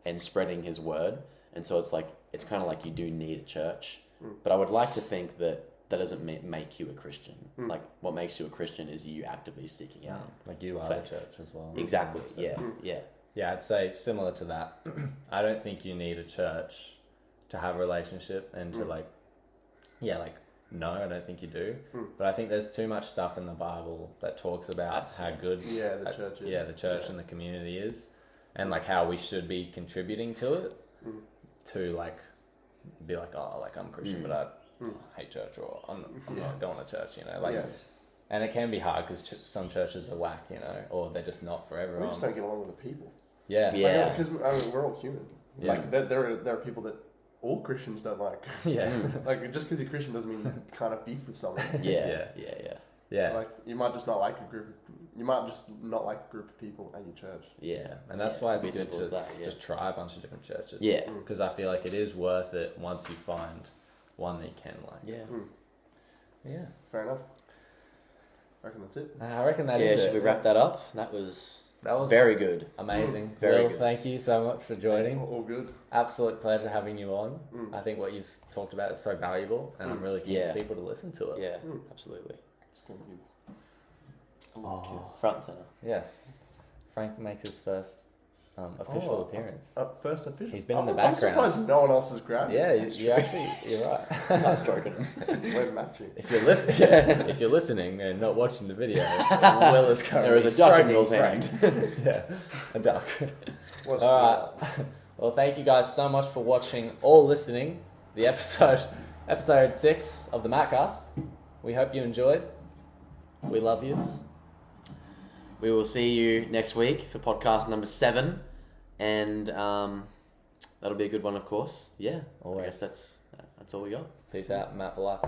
and spreading his word, and so it's like, it's kind of like you do need a church, but I would like to think that doesn't make you a Christian. Like, what makes you a Christian is you actively seeking out. Like, you are the church as well. Exactly. Yeah. Yeah, I'd say similar to that. I don't think you need a church to have a relationship and to no, I don't think you do. But I think there's too much stuff in the Bible that talks about how good the church is. Yeah, the church and the community is, and like how we should be contributing to it, to like be like, oh, like I'm Christian, but I hate church, or I'm not going to church, you know, like. And it can be hard because some churches are whack, you know, or they're just not for everyone. We just don't get along with the people. Yeah. Because we're all human. Yeah. Like, there are people that all Christians don't like. Yeah. Like, just because you're Christian doesn't mean you can't have beef with someone. Yeah. So, like, you might just not like a group of people at your church. Yeah. And that's why it's good to just try a bunch of different churches. Yeah. Because I feel like it is worth it once you find one that you can like. Yeah. Yeah. Fair enough. I reckon that's it. I reckon that is it. Should we wrap that up? That was very good. Amazing. Very good. Thank you so much for joining. All good. Absolute pleasure having you on. I think what you've talked about is so valuable, and I'm really keen for people to listen to it. Yeah, absolutely. Just gonna give a kiss. Front and center. Yes. Frank makes his first official appearance. First official. He's been in the background. I'm surprised no one else has grabbed it. Yeah, you're right. Start stroking him. We're matching. If you're listening and not watching the video, Will is currently there is a duck in Will's hand. Yeah, a duck. All right. Well, thank you guys so much for watching or listening the episode 6 of the MaateCast. We hope you enjoyed. We love yous. We will see you next week for podcast number 7, and that'll be a good one, of course. Yeah, always. I guess that's all we got. Peace out, Matt for life.